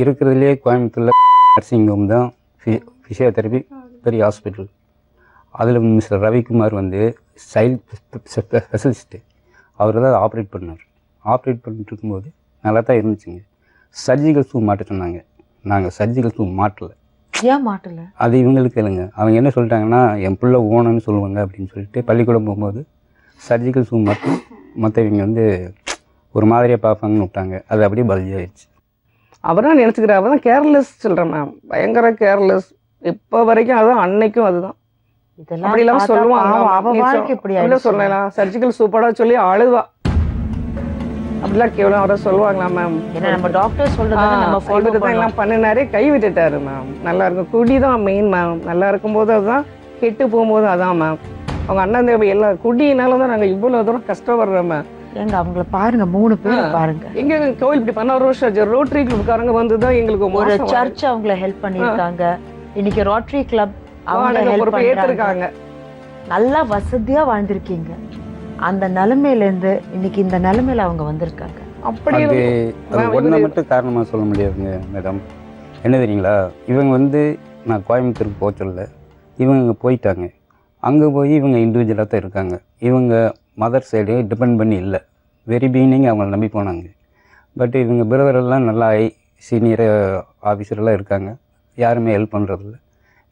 இருக்கிறதுலே கோயம்புத்தூரில் நர்சிங் ஹோம் தான் ஃபிசியோதெரப்பி பெரிய ஹாஸ்பிட்டல். அதில் மிஸ்டர் ரவிக்குமார் வந்து ஸ்பெஷலிஸ்ட்டு. அவர் தான் ஆப்ரேட் பண்ணார். ஆப்ரேட் பண்ணிட்டு இருக்கும்போது நல்லா தான் இருந்துச்சுங்க. சர்ஜிக்கல் ஷூ மாட்ட சொன்னாங்க. நாங்கள் சர்ஜிக்கல் ஷூ மாட்டலை. ஏன் மாட்டலை? அது இவங்களுக்கு இல்லைங்க. அவங்க என்ன சொல்லிட்டாங்கன்னா, என் பிள்ளை ஓனன்னு சொல்லுவாங்க அப்படின்னு சொல்லிட்டு பள்ளிக்கூடம் போகும்போது சர்ஜிக்கல் ஷூ மட்டும் மற்ற இவங்க வந்து ஒரு மாதிரியாக பார்ப்பாங்கன்னு விட்டாங்க. அது அப்படியே பல்ஜாயிடுச்சு. அவராக நினச்சிக்கிறார். அவர் தான் கேர்லெஸ் சொல்கிறேன் மேம், பயங்கர கேர்லெஸ். இப்போ வரைக்கும் அதுதான், அன்னைக்கும் அதுதான். இதெல்லாம் சொல்லுவாங்க. அவ வாழ்க்கை இப்படி சொல்லலாம். சர்ஜிக்கல் ஷூ போட சொல்லி அழுவா. அப்படிலாம் கேவலம் அவரை சொல்லுவாங்களா மேம்? ஏன்னா நம்ம டாக்டர் சொல்றதை நம்ம ஃபாலோ இவரு தான் எல்லாம் பண்ணினாரு, கை விட்டுட்டாரு மேம். நல்லா இருக்கும், குடி தான் மெயின் மேம். நல்லா இருக்கும்போது அதுதான், கெட்டு போகும்போது அதான் மேம். அவங்க அண்ணன் தேவை எல்லாம் குடியினால தான் நாங்கள் இவ்வளோ தூரம் கஷ்டப்படுறோம் மேம். எங்க அவங்கள பாருங்க, 3 பேர் பாருங்க. எங்க கோவில் இப்படி 16 வருஷம் ஆச்சு. ரோட்டரி கிளப்காரங்க வந்து தான் எங்களுக்கு ஒரு சர்ச் அவங்கள ஹெல்ப் பண்ணிருக்காங்க. இன்னைக்கு ரோட்டரி கிளப் அவங்க ஹெல்ப் ஏத்திருக்காங்க. நல்லா வசதியா வாழ்ந்திருக்கீங்க. அந்த நிலைமையில இருந்து இன்னைக்கு இந்த நிலைமையில அவங்க வந்திருக்காங்க. அப்படி அது ஒன்றை மட்டும் காரணமாக சொல்ல முடியாதுங்க மேடம். என்ன தெரியுங்களா, இவங்க வந்து நான் கோயம்புத்தூருக்கு போக சொல்ல, இவங்க போயிட்டாங்க. அங்கே போய் இவங்க இண்டிவிஜுவலாக தான் இருக்காங்க. இவங்க மதர் சைடே டிபெண்ட் பண்ணி இல்லை. வெரி பிகினிங் அவங்கள நம்பி போனாங்க. பட் இவங்க பிரதரெல்லாம் நல்லா சீனியர் ஆஃபீஸரெல்லாம் இருக்காங்க, யாருமே ஹெல்ப் பண்ணுறதில்ல.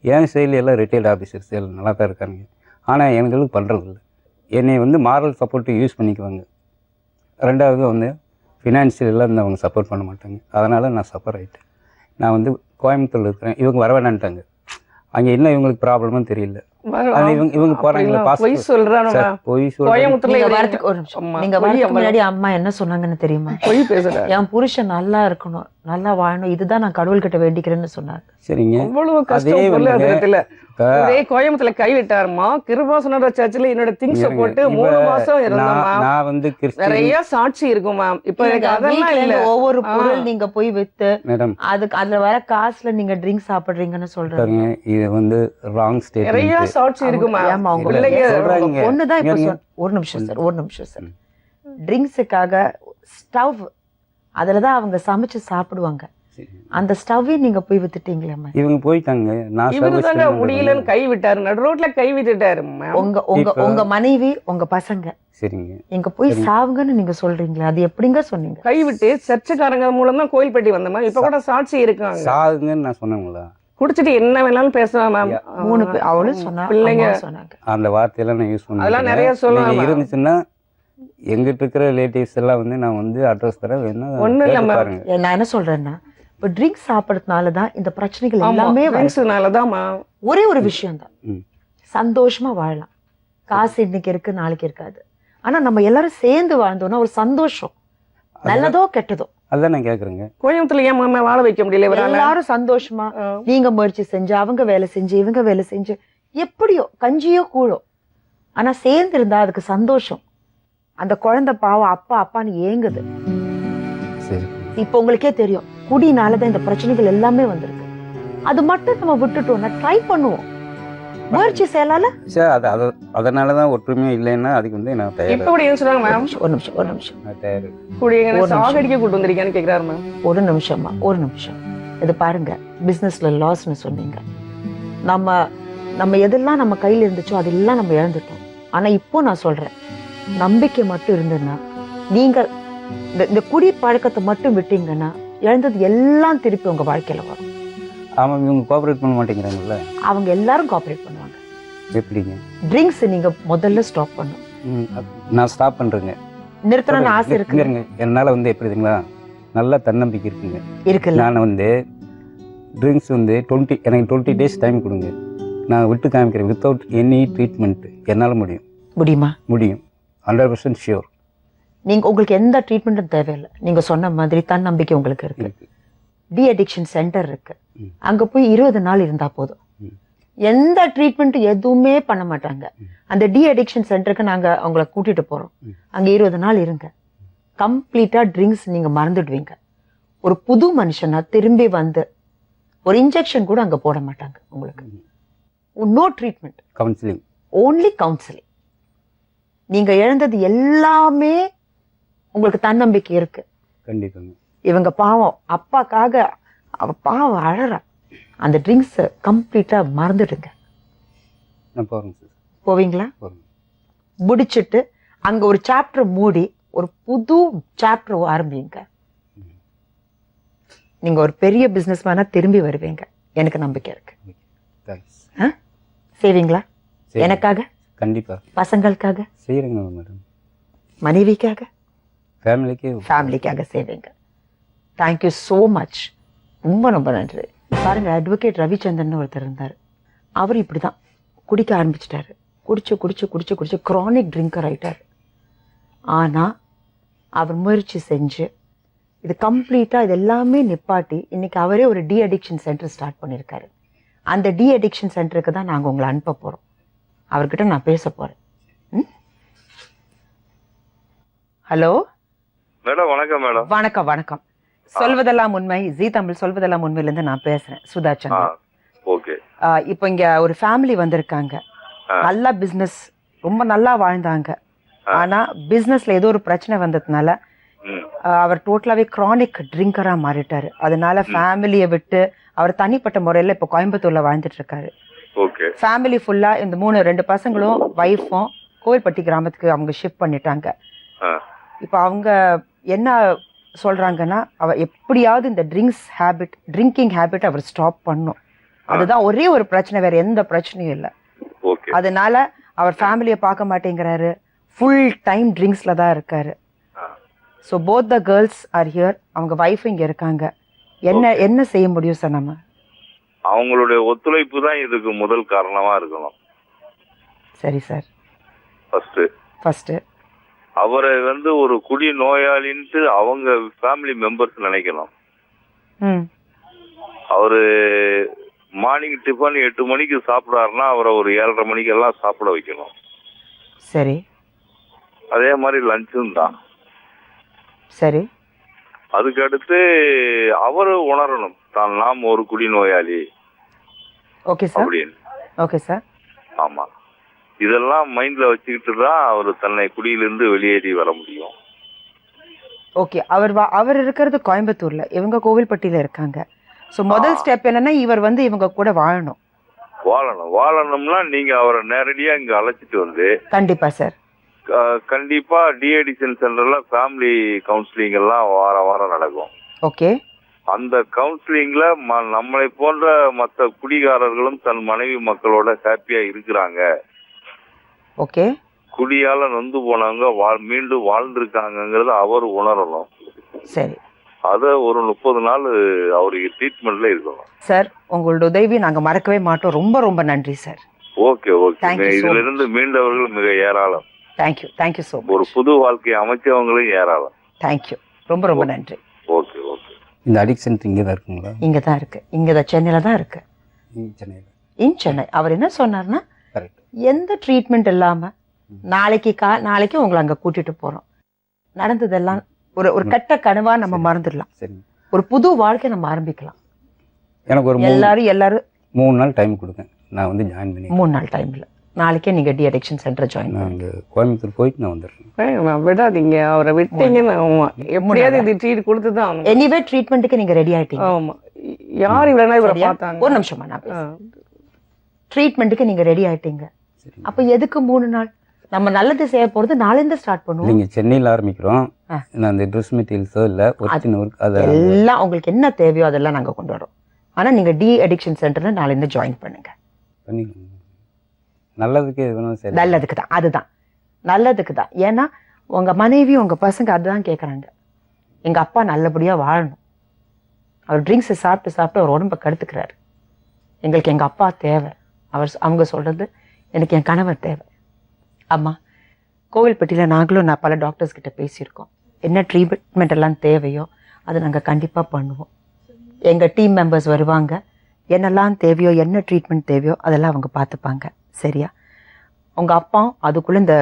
என் சைடில் எல்லாம் ரிட்டையர்டு ஆஃபீஸர்ஸ் எல்லாம் நல்லா தான் இருக்காங்க. ஆனால் எங்களுக்கு பண்ணுறதில்ல. என்னை வந்து மாரல் சப்போர்ட்டு யூஸ் பண்ணிக்குவாங்க. ரெண்டாவது வந்து ஃபினான்ஷியலெல்லாம் வந்து அவங்க சப்போர்ட் பண்ண மாட்டாங்க. அதனால் நான் சஃபர் ஆகிட்டேன். நான் வந்து கோயம்புத்தூரில் இருக்கிறேன், இவங்க வர வேணான்ட்டாங்க. அங்கே என்ன இவங்களுக்கு ப்ராப்ளமும் தெரியல. இவங்க போறாங்க, பொய் சொல்றாங்க. நீங்க வரதுக்கு முன்னாடி அம்மா என்ன சொன்னாங்கன்னு தெரியுமா? பொய் பேசுற, என் புருஷன் நல்லா இருக்கணும், நல்லா வாழணும், இதுதான் நான் கடவுள் கிட்ட வேண்டிக்கிறேன்னு சொன்னாங்க. சரிங்க. அவ்வளவு கஷ்டம். ஒரே கோயம்புத்தூர்ல கை விட்டாருமா. கிருபாசனோட சர்ச்சில் என்னோட திங்ஸ் போட்டு 3 மாசம் இருந்தோமா. நான் வந்து நிறைய சாட்சி இருக்கும் மேம். இப்ப அதெல்லாம் இல்ல. ஒவ்வொரு பொருள் நீங்க போய் வித்து அதுக்கு அதுல வர காசுல நீங்க ட்ரிங்க் சாப்பிடுறீங்கன்னு சொல்றாங்க. இது வந்து ராங் ஸ்டேட்மென்ட். நிறைய சாட்சி இருக்குமா. ஒண்ணுதான் இப்ப ஒரு நிமிஷம் சார். ட்ரிங்க்ஸுக்காக ஸ்டவ் அதுலதான் அவங்க சமைச்சு சாப்பிடுவாங்க. அந்த ஸ்டவ்வே நீங்க போய் வித்துட்டீங்களே. இவங்க போயிட்டாங்க. இவருதாங்க முடியலன்னு கை விட்டாரு, நடு ரோட்ல கை விட்டுட்டாரு. உங்க மனைவி உங்க பசங்க சரிங்க இங்க போய் சாவுங்கன்னு நீங்க சொல்றீங்களா? அது எப்படிங்க சொன்னீங்க? கை விட்டு சர்ச்சைக்காரங்க மூலம் தான் கோயில்பட்டி வந்தமா. இப்ப கூட சாட்சி இருக்காங்க. சாவுங்கன்னு நான் சொன்னேங்களா? குடிச்சிட்டு என்ன வேணாலும் பேசலாம் மேம். 3 பேர் அவளும் சொன்னாங்க, பிள்ளைங்க சொன்னாங்க. அந்த வார்த்தையெல்லாம் நான் யூஸ் பண்ணேன். அதெல்லாம் நிறைய சொல்லலாம். இருந்துச்சுன்னா எங்கிட்ட இருக்கிற ரிலேட்டிவ்ஸ் எல்லாம் வந்து நான் வந்து அட்ரஸ் தரேன், வேணா ஒண்ணு இல்ல பாருங்க. நான் என்ன சொல்றேன்னா, இப்ப ட்ரிங்க்ஸ் சாப்பிடறதுனாலதான் இந்த பிரச்சனைகள் எல்லாமே ட்ரிங்க்ஸ்னாலதான். ஒரே ஒரு விஷயம் தான், சந்தோஷமா வாழலாம். காசு இன்னைக்கு இருக்கு, நாளைக்கு இருக்காது. ஆனா நம்ம எல்லாரும் சேர்ந்து வாழ்ந்தோம்னா ஒரு சந்தோஷம், நல்லதோ கெட்டதோ. அதான் நான் கேக்குறேங்க. கோயம்புத்தூர்ல ஏன் மாமா வாழ வைக்க முடியல? எல்லாரும் சந்தோஷமா நீங்க முயற்சி செஞ்சு, அவங்க வேலை செஞ்சு, இவங்க வேலை செஞ்சு, எப்படியோ கஞ்சியோ கூழோ, ஆனா சேர்ந்து இருந்தா அதுக்கு சந்தோஷம். அந்த குழந்தை பாவம் அப்பா அப்பான்னு ஏங்குது. இப்ப உங்களுக்கே தெரியும், குடினாலதான் இந்த பிரச்சனைகள் எல்லாமே வந்திருக்கு. அது மட்டும் நம்ம விட்டுட்டோம்னா ட்ரை பண்ணுவோம், முயற்சி செய்யலால. அதனாலதான் ஒற்றுமையா இல்லைன்னா அதுக்கு வந்து நான் தயார். இப்ப என்ன சொல்றாங்க மேம்? ஒரு நிமிஷம் நான் தயார். சாகடிக்க கூட்டு வந்திருக்கேன்னு கேக்குறாரு மேம். ஒரு நிமிஷம். இது பாருங்க, பிசினஸ்ல லாஸ்ன்னு சொன்னீங்க. நம்ம எதெல்லாம் நம்ம கையில இருந்துச்சோ அதெல்லாம் நம்ம இழந்துட்டோம். ஆனா இப்போ நான் சொல்றேன், நம்பிக்கை மட்டும் இருந்ததுன்னா, நீங்க இந்த குடி பழக்கத்தை மட்டும் விட்டீங்கன்னா இழந்தது எல்லாம் திருப்பி உங்க வாழ்க்கையில வரும். அவங்க இவங்க கோஆபரேட் பண்ண மாட்டேங்கிறாங்கல்ல. அவங்க எல்லாரும் கோஆபரேட் பண்ணுவாங்க. எப்படிங்க? ட்ரிங்க்ஸ் நீங்க முதல்ல ஸ்டாப் பண்ணும். நான் ஸ்டாப் பண்றேங்க. நிறுத்தணும்னு ஆசை இருக்கு. என்னால வந்து எப்படிங்களா, நல்ல தன்னம்பிக்கை இருக்குல்ல. நான் வந்து ட்ரிங்க்ஸ் வந்து எனக்கு 20 டேஸ் டைம் கொடுங்க, நான் விட்டு காமிக்கிறேன். வித்தவுட் எனி ட்ரீட்மெண்ட் என்னால் முடியுமா? முடியும். 100% ஷியோர். உங்களுக்கு எந்த ட்ரீட்மெண்ட்டும் தேவையில்லை. நீங்க சொன்ன மாதிரி தன்னம்பிக்கை உங்களுக்கு இருக்கு. டி அடிக்ஷன் சென்டர் இருக்கு, அங்க போய் 20 நாள் இருந்தா போதும். எந்த ட்ரீட்மெண்ட் எதுவுமே பண்ண மாட்டாங்க. அந்த டி அடிக்ஷன் சென்டருக்கு நாங்க அவங்கள கூட்டிட்டு போறோம். அங்க 20 நாள் இருங்க, கம்ப்ளீட்டா ட்ரிங்க்ஸ் நீங்க மறந்துடுவீங்க. ஒரு புது மனுஷனா திரும்பி வந்து ஒரு இன்ஜெக்ஷன் கூட அங்க போட மாட்டாங்க உங்களுக்கு. No treatment, counselling, only counselling. நீங்க இழந்தது எல்லாமே உங்களுக்கு தன்னம்பிக்கை இருக்கு. கண்டிப்பா. இவங்க பாவம் அப்பாக்காக அவ பாவம் அழறா. அந்த ட்ரிங்க்ஸ் கம்ப்ளீட்டா மறந்துடுங்க. போவீங்களா? முடிச்சிட்டு அங்க ஒரு சாப்டர் மூடி ஒரு புது சாப்டர் ஆரம்பிங்க. நீங்க ஒரு பெரிய பிசினஸ் மேனா திரும்பி வருவீங்க, எனக்கு நம்பிக்கை இருக்கு. செய்வீங்களா? எனக்காக, கண்டிப்பா. பசங்களுக்காக செய்யறேங்க மேடம். மனைவிக்காக, ஃபேமிலிக்காக செய்வீங்க. Thank you so much. ரொம்ப ரொம்ப நன்றி. பாருங்க, அட்வொகேட் ரவிச்சந்திரன் ஒருத்தர் இருந்தார். அவர் இப்படிதான் குடிக்க ஆரம்பிச்சிட்டாரு. குடிச்சு குடிச்சு குடிச்சு குடிச்சு கிரானிக் ட்ரிங்கர் ஆயிட்டாரு. ஆனா அவர் முயற்சி செஞ்சு இது கம்ப்ளீட்டாக இது எல்லாமே நிப்பாட்டி இன்னைக்கு அவரே ஒரு டி அடிக்ஷன் சென்டர் ஸ்டார்ட் பண்ணியிருக்காரு. அந்த டி அடிக்ஷன் சென்டருக்கு தான் நாங்கள் உங்களை அனுப்ப போகிறோம். அவர்கிட்ட நான் பேச போகிறேன். Hello madam. வணக்கம் மேடம். வணக்கம் வணக்கம். சொல்வதெல்லாம் உண்மை, ஜீ தமிழ் சொல்வதெல்லாம் உண்மையிலேருந்து நான் பேசுகிறேன், சுதா சந்திரன். ஓகே. இப்போ இங்கே ஒரு ஃபேமிலி வந்திருக்காங்க. நல்லா பிஸ்னஸ், ரொம்ப நல்லா வாழ்ந்தாங்க. ஆனால் பிஸ்னஸில் ஏதோ ஒரு பிரச்சனை வந்ததுனால அவர் டோட்டலாகவே க்ரானிக் ட்ரிங்கராக மாறிட்டார். அதனால ஃபேமிலியை விட்டு அவர் தனிப்பட்ட முறையில் இப்போ கோயம்புத்தூரில் வாழ்ந்துட்டு இருக்காரு. ஃபேமிலி ஃபுல்லாக இந்த 2 பசங்களும் ஒய்ஃபும் கோவில்பட்டி கிராமத்துக்கு அவங்க ஷிஃப்ட் பண்ணிட்டாங்க. இப்போ அவங்க என்ன சொல்கிறாங்கன்னா, அவர் எப்படியாவது இந்த ட்ரிங்கிங் ஹேபிட் அவர் ஸ்டாப் பண்ணும். அதுதான் ஒரே ஒரு பிரச்சனை, வேறு எந்த பிரச்சனையும் இல்லை. அதனால அவர் ஃபேமிலியை பார்க்க மாட்டேங்கிறாரு, ஃபுல் டைம் ட்ரிங்க்ஸில் தான் இருக்காரு. So both the girls are here. அவங்க ஒய்ஃப் இங்கே இருக்காங்க. என்ன செய்ய முடியும் சார்? நம்ம அவங்களுடைய ஒத்துழைப்பு தான் இதுக்கு முதல் காரணமா இருக்கணும். சரி சார். ஃபர்ஸ்ட் அவரை ஒரு குடி நோயாளின்ட்டு அவங்க ஃபேமிலி மெம்பர்ஸ் நினைக்கணும். அவரு மார்னிங் டிஃபன் 8 மணிக்கு சாப்பிடாருன்னா அவரை ஒரு 7:30 மணிக்கு எல்லாம் சாப்பிட வைக்கணும். சரி. அதே மாதிரி லஞ்சும் தான். சரி. அதுக்கு அடுத்து அவரு உணரணும் நாம் ஒரு குடி நோயாளி. Okay sir. Okay sir. ஆமா, இதெல்லாம் மைண்ட்ல வச்சுக்கிட்டு தான் அவர் தன்னை குடியிலிருந்து வெளியேறி வர முடியும். ஓகே. அவர் இருக்கிறது கோயம்புத்தூர்ல, இவங்க கோவில்பட்டியில இருக்காங்க. ஸோ முதல் ஸ்டெப் என்னன்னா, இவர் இவங்க கூட வாழணும்னா நீங்க அவரை நேரடியா இங்க அழைச்சிட்டு வந்து. கண்டிப்பா சார். கண்டிப்பா டி அடிக்ஷன் சென்டர்ல ஃபேமிலி கவுன்சிலிங் எல்லாம் வாரம் நடக்கும். ஓகே. அந்த கவுன்சிலிங்ல நம்மளை போன்ற மற்ற குடிகாரர்களும் தன் மனைவி மக்களோட ஹாப்பியா இருக்கிறாங்க. ஓகே. குடியால நொந்து போனவங்க மீண்டும் வாழ்ந்திருக்காங்கிறத அவர் உணரணும். சரி. அத ஒரு 30 நாள் அவருக்கு ட்ரீட்மெண்ட்ல இருக்கணும். சார், உங்களோட உதவி நாங்க மறக்கவே மாட்டோம். ரொம்ப ரொம்ப நன்றி சார். Okay okay. இதுல இருந்து மீண்டவர்கள் மிக ஏராளம். Thank you so much. ஒரு புது வாழ்க்கையை அமைச்சவங்களும் ஏராளம். தேங்க்யூ. ரொம்ப ரொம்ப நன்றி. Okay okay. இந்த அடிக்ஷன் இங்கே தான் இருக்குங்களா? இங்கே தான் இருக்கு. இங்கே தான் சென்னையில் தான் இருக்கு. சென்னை. அவர் என்ன சொன்னார்னா, எந்த ட்ரீட்மெண்ட் இல்லாமல் நாளைக்கு உங்களை அங்கே கூட்டிட்டு போகிறோம். நடந்ததெல்லாம் ஒரு கட்ட கனவா நம்ம மறந்துடலாம். ஒரு புது வாழ்க்கை நம்ம ஆரம்பிக்கலாம். எனக்கு ஒரு எல்லாரும் 3 நாள் டைம் கொடுங்க. நான் ஜாயின் பண்ணி 3 நாள் டைம்ல நாளைக்கே நீங்க டி அடிக்ஷன் சென்டர் ஜாயின் பண்ணுங்க. கோயம்புத்தூர் போயிட்டு நான் வந்துடுறேன். விடாதீங்க, அவரை விட்டீங்கன்னு எப்படியாவது இது ட்ரீட் கொடுத்து தான். எனிவே ட்ரீட்மெண்ட்டுக்கு நீங்க ரெடி ஆயிட்டீங்க. ஆமா. யார் இவ்வளவு இவரை பார்த்தாங்க? ஒரு நிமிஷமா நான் ட்ரீட்மெண்ட்டுக்கு நீங்க ரெடி ஆயிட்டீங்க. அப்ப எதுக்கு 3 நாள்? நம்ம நல்லது செய்ய போறது நாளைந்து ஸ்டார்ட் பண்ணுவோம். நீங்க சென்னையில் ஆரம்பிக்கிறோம். நான் அந்த ட்ரெஸ் மெட்டீரியல்ஸோ இல்லை அதெல்லாம் உங்களுக்கு என்ன தேவையோ அதெல்லாம் நாங்கள் கொண்டு வரோம். ஆனால் நீங்கள் டி அடிக்ஷன் சென்டர்ல நாளைந்து ஜாயின் பண்ணுங்க. நல்லதுக்கு தான். அதுதான் நல்லதுக்கு தான். ஏன்னா உங்க மனைவி உங்க பசங்க அதுதான் கேட்குறாங்க. எங்க அப்பா நல்லபடியா வாழணும். அவர் ட்ரிங்க்ஸை சாப்பிட்டு அவர் உடம்ப கெடுத்துக்கிறாரு. எங்களுக்கு எங்க அப்பா தேவை. அவங்க சொல்றது, எனக்கு என் கணவர் தேவை. அம்மா, கோவில்பட்டியில் நான் பல டாக்டர்ஸ் கிட்ட பேசியிருக்கோம். என்ன ட்ரீட்மெண்ட் எல்லாம் தேவையோ அதை நாங்கள் கண்டிப்பாக பண்ணுவோம். எங்கள் டீம் மெம்பர்ஸ் வருவாங்க. என்னெல்லாம் தேவையோ, என்ன ட்ரீட்மெண்ட் தேவையோ அதெல்லாம் அவங்க பார்த்துப்பாங்க. சரியா? உங்கள் அப்பா அதுக்குள்ளே இந்த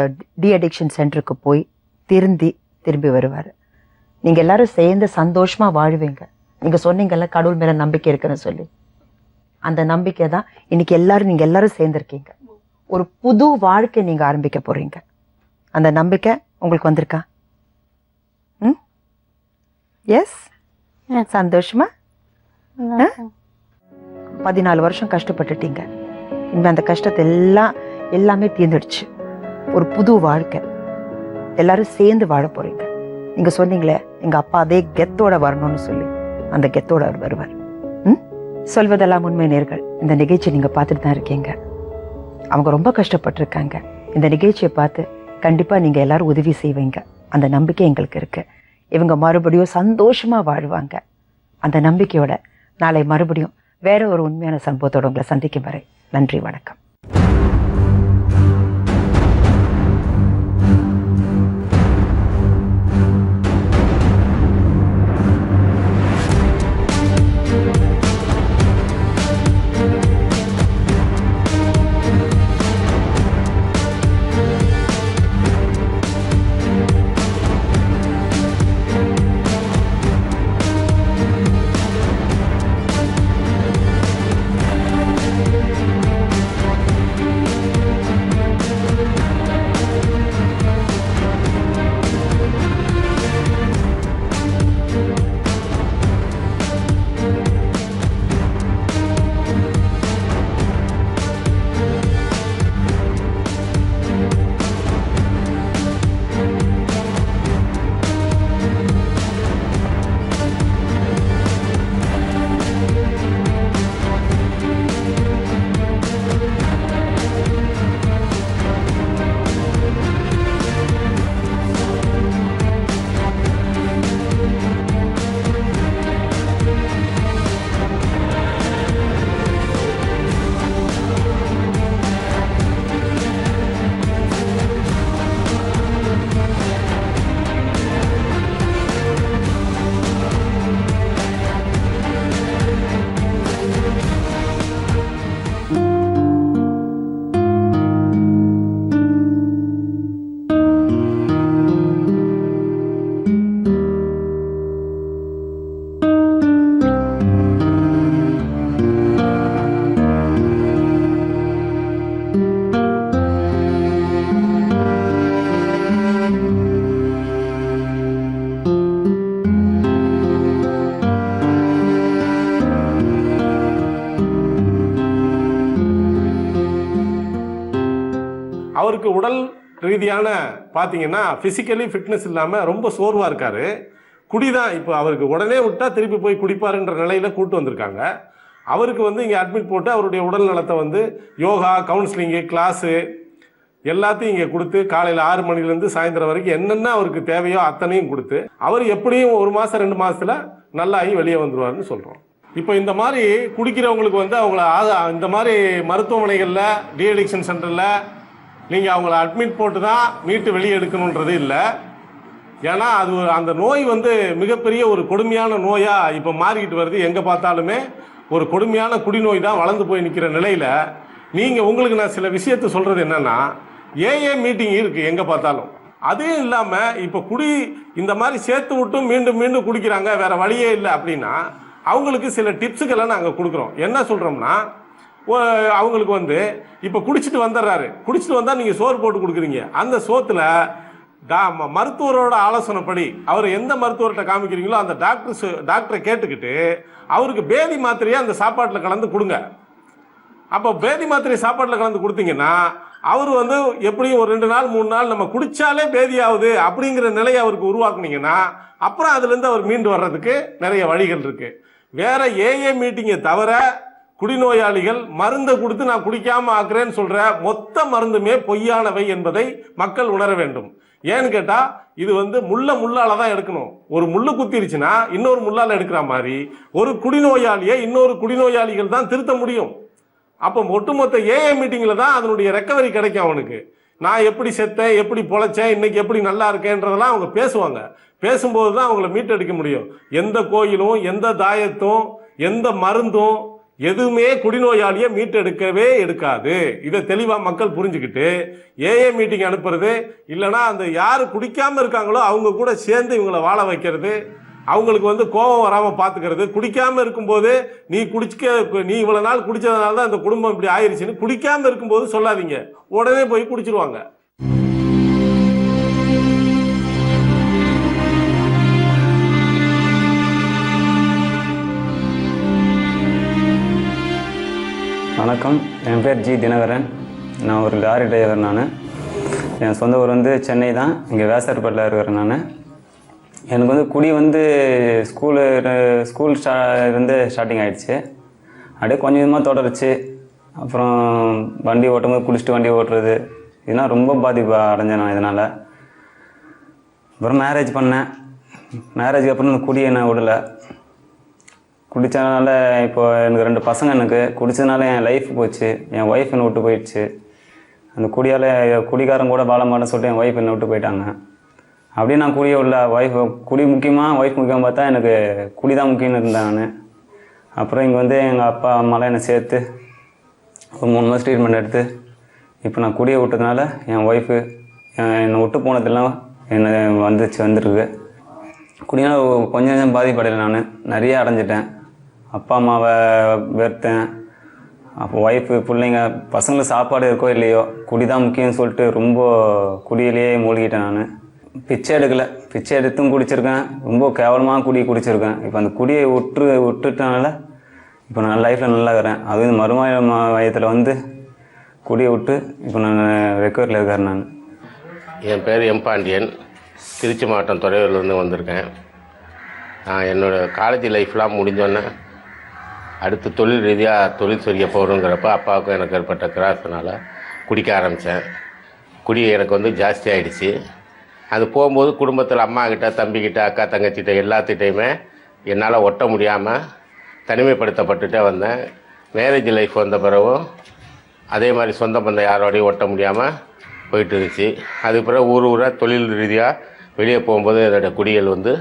டி அடிக்ஷன் சென்டருக்கு போய் திரும்பி வருவார். நீங்கள் எல்லாரும் சேர்ந்து சந்தோஷமாக வாழ்வீங்க. நீங்கள் சொன்னீங்கல்ல கடவுள் மேலே நம்பிக்கை இருக்குன்னு சொல்லி, அந்த நம்பிக்கை தான் இன்னைக்கு நீங்கள் எல்லாரும் சேர்ந்துருக்கீங்க. ஒரு புது வாழ்க்கை நீங்க ஆரம்பிக்க போறீங்க. அந்த நம்பிக்கை உங்களுக்கு வந்திருக்கா? எஸ். சந்தோஷமா? 14 வருஷம் கஷ்டப்பட்டுட்டீங்க. இனிமே அந்த கஷ்டத்தை எல்லாமே தீர்ந்துடுச்சு. ஒரு புது வாழ்க்கை எல்லாரும் சேர்ந்து வாழ போறீங்க. நீங்க சொன்னீங்களே எங்க அப்பா அதே கெத்தோட வரணும்னு சொல்லி, அந்த கெத்தோட அவர் வருவார். சொல்வதெல்லாம் உண்மை நேர்கள். இந்த நிகழ்ச்சி நீங்க பார்த்துட்டு தான் இருக்கீங்க. அவங்க ரொம்ப கஷ்டப்பட்டிருக்காங்க. இந்த நிகழ்ச்சியை பார்த்து கண்டிப்பா நீங்க எல்லாரும் உதவி செய்வீங்க. அந்த நம்பிக்கை எங்களுக்கு இருக்கு. இவங்க மறுபடியும் சந்தோஷமா வாழ்வாங்க. அந்த நம்பிக்கையோட நாளை மறுபடியும் வேற ஒரு உண்மையான சம்பவத்தோட உங்களை சந்திக்கும் வரை நன்றி, வணக்கம். அவருக்கு உடல் ரீதியான பார்த்தீங்கன்னா ஃபிசிக்கலி ஃபிட்னஸ் இல்லாமல் ரொம்ப சோர்வாக இருக்கார். குடி தான் இப்போ அவருக்கு உடனே விட்டால் திருப்பி போய் குடிப்பாருன்ற நிலையில் கூட்டு வந்திருக்காங்க. அவருக்கு வந்து இங்கே அட்மிட் போட்டு அவருடைய உடல் நலத்தை வந்து யோகா, கவுன்சிலிங்கு, கிளாஸு எல்லாத்தையும் இங்கே கொடுத்து காலையில் 6 மணிலேருந்து சாயந்தரம் வரைக்கும் என்னென்ன அவருக்கு தேவையோ அத்தனையும் கொடுத்து அவர் எப்படியும் 1 மாதம் 2 மாதத்தில் நல்லாகி வெளியே வந்துடுவார்னு சொல்கிறோம். இப்போ இந்த மாதிரி குடிக்கிறவங்களுக்கு வந்து அவங்கள இந்த மாதிரி மருத்துவமனைகளில் டீஅடிக்ஷன் சென்டரில் நீங்கள் அவங்கள அட்மிட் போட்டு தான் மீட்டு வெளியே எடுக்கணுன்றது இல்லை. ஏன்னா அது அந்த நோய் வந்து மிகப்பெரிய ஒரு கொடுமையான நோயாக இப்போ மாறிக்கிட்டு வருது. எங்கே பார்த்தாலுமே ஒரு கொடுமையான குடிநோய் தான் வளர்ந்து போய் நிற்கிற நிலையில் நீங்கள் உங்களுக்கு நான் சில விஷயத்தை சொல்கிறது என்னென்னா, ஏஏ மீட்டிங் இருக்குது எங்கே பார்த்தாலும். அதுவும் இல்லாமல் இப்போ இந்த மாதிரி சேர்த்து விட்டும் மீண்டும் மீண்டும் குடிக்கிறாங்க, வேறு வழியே இல்லை அப்படின்னா அவங்களுக்கு சில டிப்ஸுகளை நாங்கள் கொடுக்குறோம். என்ன சொல்கிறோம்னா, அவங்களுக்கு வந்து இப்போ குடிச்சிட்டு வந்துடுறாரு, குடிச்சிட்டு வந்தால் நீங்கள் சோறு போட்டு கொடுக்குறீங்க. அந்த சோத்தில் மருத்துவரோட ஆலோசனைப்படி அவர் எந்த மருத்துவர்கிட்ட காமிக்கிறீங்களோ அந்த டாக்டரை கேட்டுக்கிட்டு அவருக்கு பேதி மாத்திரையை அந்த சாப்பாட்டில் கலந்து கொடுங்க. அப்போ பேதி மாத்திரை சாப்பாட்டில் கலந்து கொடுத்தீங்கன்னா அவர் வந்து எப்படியும் ஒரு 2 நாள் 3 நாள் நம்ம குடித்தாலே பேதியாகுது அப்படிங்கிற நிலையை அவருக்கு உருவாக்குனீங்கன்னா அப்புறம் அதுலேருந்து அவர் மீண்டு வர்றதுக்கு நிறைய வழிகள் இருக்குது. வேற ஏஏ மீட்டிங்கை தவிர குடிநோயாளிகள் மருந்தை கொடுத்து நான் குடிக்காமல் ஆக்குறேன்னு சொல்கிற மொத்த மருந்துமே பொய்யானவை என்பதை மக்கள் உணர வேண்டும். ஏன்னு கேட்டால் இது வந்து முள்ளால் தான் எடுக்கணும். ஒரு முள்ளு குத்திருச்சுன்னா இன்னொரு முள்ளால் எடுக்கிற மாதிரி ஒரு குடிநோயாளியை இன்னொரு குடிநோயாளிகள் தான் திருத்த முடியும். அப்போ ஒட்டுமொத்த ஏஏ மீட்டிங்கில் தான் அதனுடைய ரெக்கவரி கிடைக்கும். அவனுக்கு நான் எப்படி செத்தேன், எப்படி பொழைச்சேன், இன்னைக்கு எப்படி நல்லா இருக்கேன்றதெல்லாம் அவங்க பேசுவாங்க. பேசும்போது தான் அவங்கள மீட்டெடுக்க முடியும். எந்த கோயிலும் எந்த தாயத்தும் எந்த மருந்தும் எதுவுமே குடிநோயாளியை மீட்டெடுக்கவே எடுக்காது. இதை தெளிவாக மக்கள் புரிஞ்சுக்கிட்டு ஏஏ மீட்டிங் அனுப்புறது, இல்லைனா அந்த யார் குடிக்காமல் இருக்காங்களோ அவங்க கூட சேர்ந்து இவங்களை வாழ வைக்கிறது, அவங்களுக்கு வந்து கோபம் வராமல் பார்த்துக்கிறது. குடிக்காமல் இருக்கும்போது நீ இவ்வளோ நாள் குடித்ததுனால தான் இந்த குடும்பம் இப்படி ஆயிடுச்சுன்னு குடிக்காமல் இருக்கும்போது சொல்லாதீங்க, உடனே போய் குடிச்சிருவாங்க. வணக்கம், என் பேர் ஜி தினகரன். நான் ஒரு லாரி டிரைவர். என் சொந்த ஊர் வந்து சென்னை தான். இங்கே வேசார்பேட்டில் இருக்கிறேன் நான். எனக்கு வந்து குடி வந்து ஸ்கூல் இருந்து ஸ்டார்டிங் ஆகிடுச்சு. அப்படியே கொஞ்சம் கொஞ்சமாக தொடருச்சு. அப்புறம் வண்டி ஓட்டும்போது குடிச்சிட்டு வண்டி ஓட்டுறது, இதெல்லாம் ரொம்ப பாதிப்பு அடைஞ்சேன் நான் இதனால். அப்புறம் மேரேஜ் பண்ணேன். மேரேஜுக்கு அப்புறம் இந்த குடியை நான் விடலை. குடித்ததுனால இப்போ எனக்கு 2 பசங்க. எனக்கு குடித்ததுனால என் லைஃப் போச்சு. என் ஒய்ஃப் என்னை விட்டு போயிடுச்சு. அந்த குடிகாரன் கூட வாழ மாட்டேன்னு சொல்லிட்டு என் ஒய்ஃப் என்னை விட்டு போயிட்டாங்க. அப்படியே நான் குடியே உள்ள குடி முக்கியமாக ஒய்ஃப் முக்கியம் பார்த்தா எனக்கு குடி தான் முக்கியம்னு இருந்தேன் நான். அப்புறம் இங்கே வந்து எங்கள் அப்பா அம்மாலாம் என்னை சேர்த்து ஒரு 3 மாதம் ட்ரீட்மெண்ட் எடுத்து இப்போ நான் குடியை விட்டதுனால என் ஒய்ஃபு என்னை விட்டு போனதெல்லாம் என்னை வந்துருக்கு. குடினால் கொஞ்சம் கொஞ்சம் பாதிப்படையில் நான் நிறைய அடைஞ்சிட்டேன். அப்பா அம்மாவை வெறுத்தேன். அப்போ ஒய்ஃபு பிள்ளைங்க பசங்களுக்கு சாப்பாடு இருக்கோ இல்லையோ குடி தான் முக்கியம்னு சொல்லிட்டு ரொம்ப குடியிலேயே மூழ்கிட்டேன் நான். பிச்சை எடுக்கலை, பிச்சை எடுத்தும் குடிச்சிருக்கேன். ரொம்ப கேவலமாக குடிச்சிருக்கேன். இப்போ அந்த குடியை விட்டுட்டனால இப்போ நான் லைஃப்பில் நல்லா இருக்கிறேன். அதுவும் மறுமய வயத்தில் வந்து குடியை விட்டு இப்போ நான் ரெக்கவரியில் இருக்கிறேன் நான். என் பேர் எம் பாண்டியன். திருச்சி மாவட்டம் துறையூர்லேருந்து வந்திருக்கேன். நான் என்னோடய காலேஜ் லைஃப்லாம் முடிஞ்சோன்னே அடுத்து தொழில் ரீதியாக தொழில் செய்ய போகிறோங்கிறப்ப அப்பாவுக்கும் எனக்கு ஏற்பட்ட கிராஸ்னால் குடிக்க ஆரம்பித்தேன். குடி எனக்கு வந்து ஜாஸ்தி ஆகிடுச்சு. அது போகும்போது குடும்பத்தில் அம்மாக்கிட்ட, தம்பிக்கிட்ட, அக்கா தங்கச்சிட்ட எல்லாத்திட்டையுமே என்னால் ஒட்ட முடியாமல் தனிமைப்படுத்தப்பட்டுட்டே வந்தேன். மேரேஜ் லைஃப் வந்த பிறகும் அதே மாதிரி சொந்த பந்தம் யாரோடையும் ஒட்ட முடியாமல் போயிட்டு இருந்துச்சு. அதுக்கு பிறகு ஊராக தொழில் ரீதியாக வெளியே போகும்போது என்னுடைய குடிகள் வந்து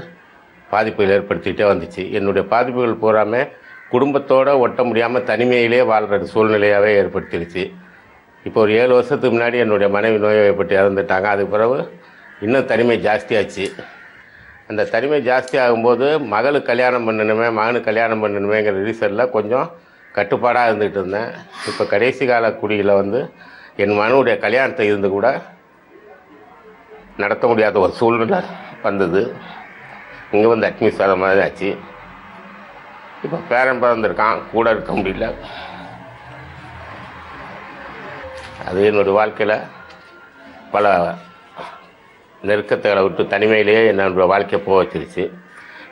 பாதிப்புகள் ஏற்படுத்திகிட்டே வந்துச்சு. என்னுடைய பாதிப்புகள் பூராமல் குடும்பத்தோடு ஒட்ட முடியாமல் தனிமையிலே வாழ்கிற சூழ்நிலையாகவே ஏற்படுத்திடுச்சு. இப்போ ஒரு 7 வருஷத்துக்கு முன்னாடி என்னுடைய மனைவி நோய்வாய்ப்பட்டு இறந்துட்டாங்க. அதுக்கு பிறகு இன்னும் தனிமை ஜாஸ்தியாச்சு. அந்த தனிமை ஜாஸ்தி ஆகும்போது மகளுக்கு கல்யாணம் பண்ணணுமே, மகனுக்கு கல்யாணம் பண்ணணுமேங்கிற ரீசனில் கொஞ்சம் கட்டுப்பாடாக இருந்துகிட்டு இருந்தேன். இப்போ கடைசி கால குடியில் வந்து என் மகனுடைய கல்யாணத்தை இருந்து கூட நடத்த முடியாத ஒரு சூழ்நிலை வந்தது. இங்கே வந்து அட்மிட் ஆகிற மாதிரி ஆச்சு. இப்போ பேரன் பிறந்திருக்கான், கூட இருக்க முடியல. அது என்னுடைய வாழ்க்கையில் பல நெருக்கத்தை விட்டு தனிமையிலேயே என்னோடய வாழ்க்கையை போக வச்சிருச்சு.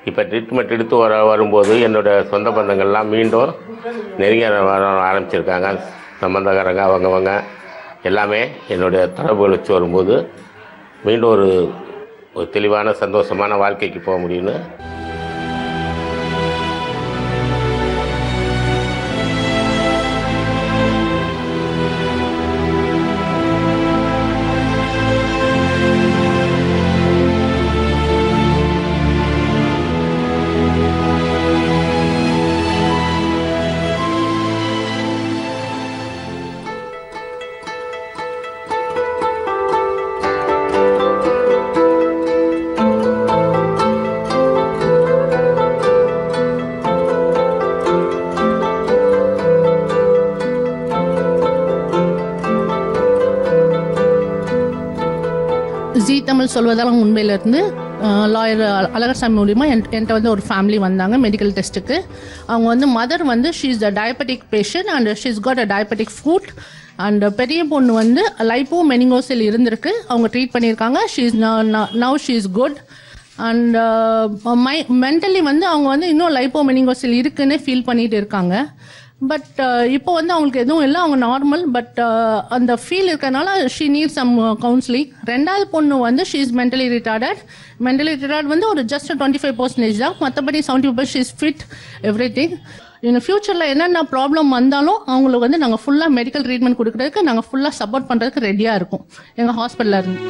இப்போ ட்ரீட்மெண்ட் எடுத்து வரும்போது என்னோடய சொந்த பந்தங்கள்லாம் மீண்டும் நெருங்கிய வர ஆரம்பிச்சிருக்காங்க. சம்பந்தக்காரங்க அவங்கவங்க எல்லாமே என்னுடைய தொடர்புகள் வச்சு வரும்போது மீண்டும் ஒரு தெளிவான சந்தோஷமான வாழ்க்கைக்கு போக முடியும்னு. ஜி தமிழ் சொல்வதெல்லாம் உண்மையிலேருந்து லாயர் அழகர்சாமி மூலிமா என்கிட்ட வந்து ஒரு ஃபேமிலி வந்தாங்க மெடிக்கல் டெஸ்ட்டுக்கு. அவங்க வந்து மதர் வந்து she is a diabetic patient and she is got a diabetic food. And பெரிய பொண்ணு வந்து லைப்போ மெனிங்கோசில் இருந்திருக்கு, அவங்க ட்ரீட் பண்ணியிருக்காங்க. She is now she is good. And mentally வந்து அவங்க வந்து இன்னும் லைப்போ மெனிங்கோசில் இருக்குன்னே ஃபீல் பண்ணிட்டு இருக்காங்க. பட் இப்போ வந்து அவங்களுக்கு எதுவும் இல்லை, அவங்க நார்மல். பட் அந்த ஃபீல் இருக்கனால ஷீ நீட் சம் கவுன்சிலிங். ரெண்டாவது பொண்ணு வந்து she is mentally retarded. Mentally retard வந்து ஒரு ஜஸ்ட் 25% தான், மற்றபடி 70% she is fit every thing. இன்னும் ஃப்யூச்சரில் என்னென்ன ப்ராப்ளம் வந்தாலும் அவங்களுக்கு வந்து நாங்கள் ஃபுல்லாக மெடிக்கல் ட்ரீட்மெண்ட் கொடுக்குறதுக்கு நாங்கள் ஃபுல்லாக சப்போர்ட் பண்ணுறதுக்கு ரெடியாக இருக்கோம் எங்கள் ஹாஸ்பிட்டலில் இருந்து.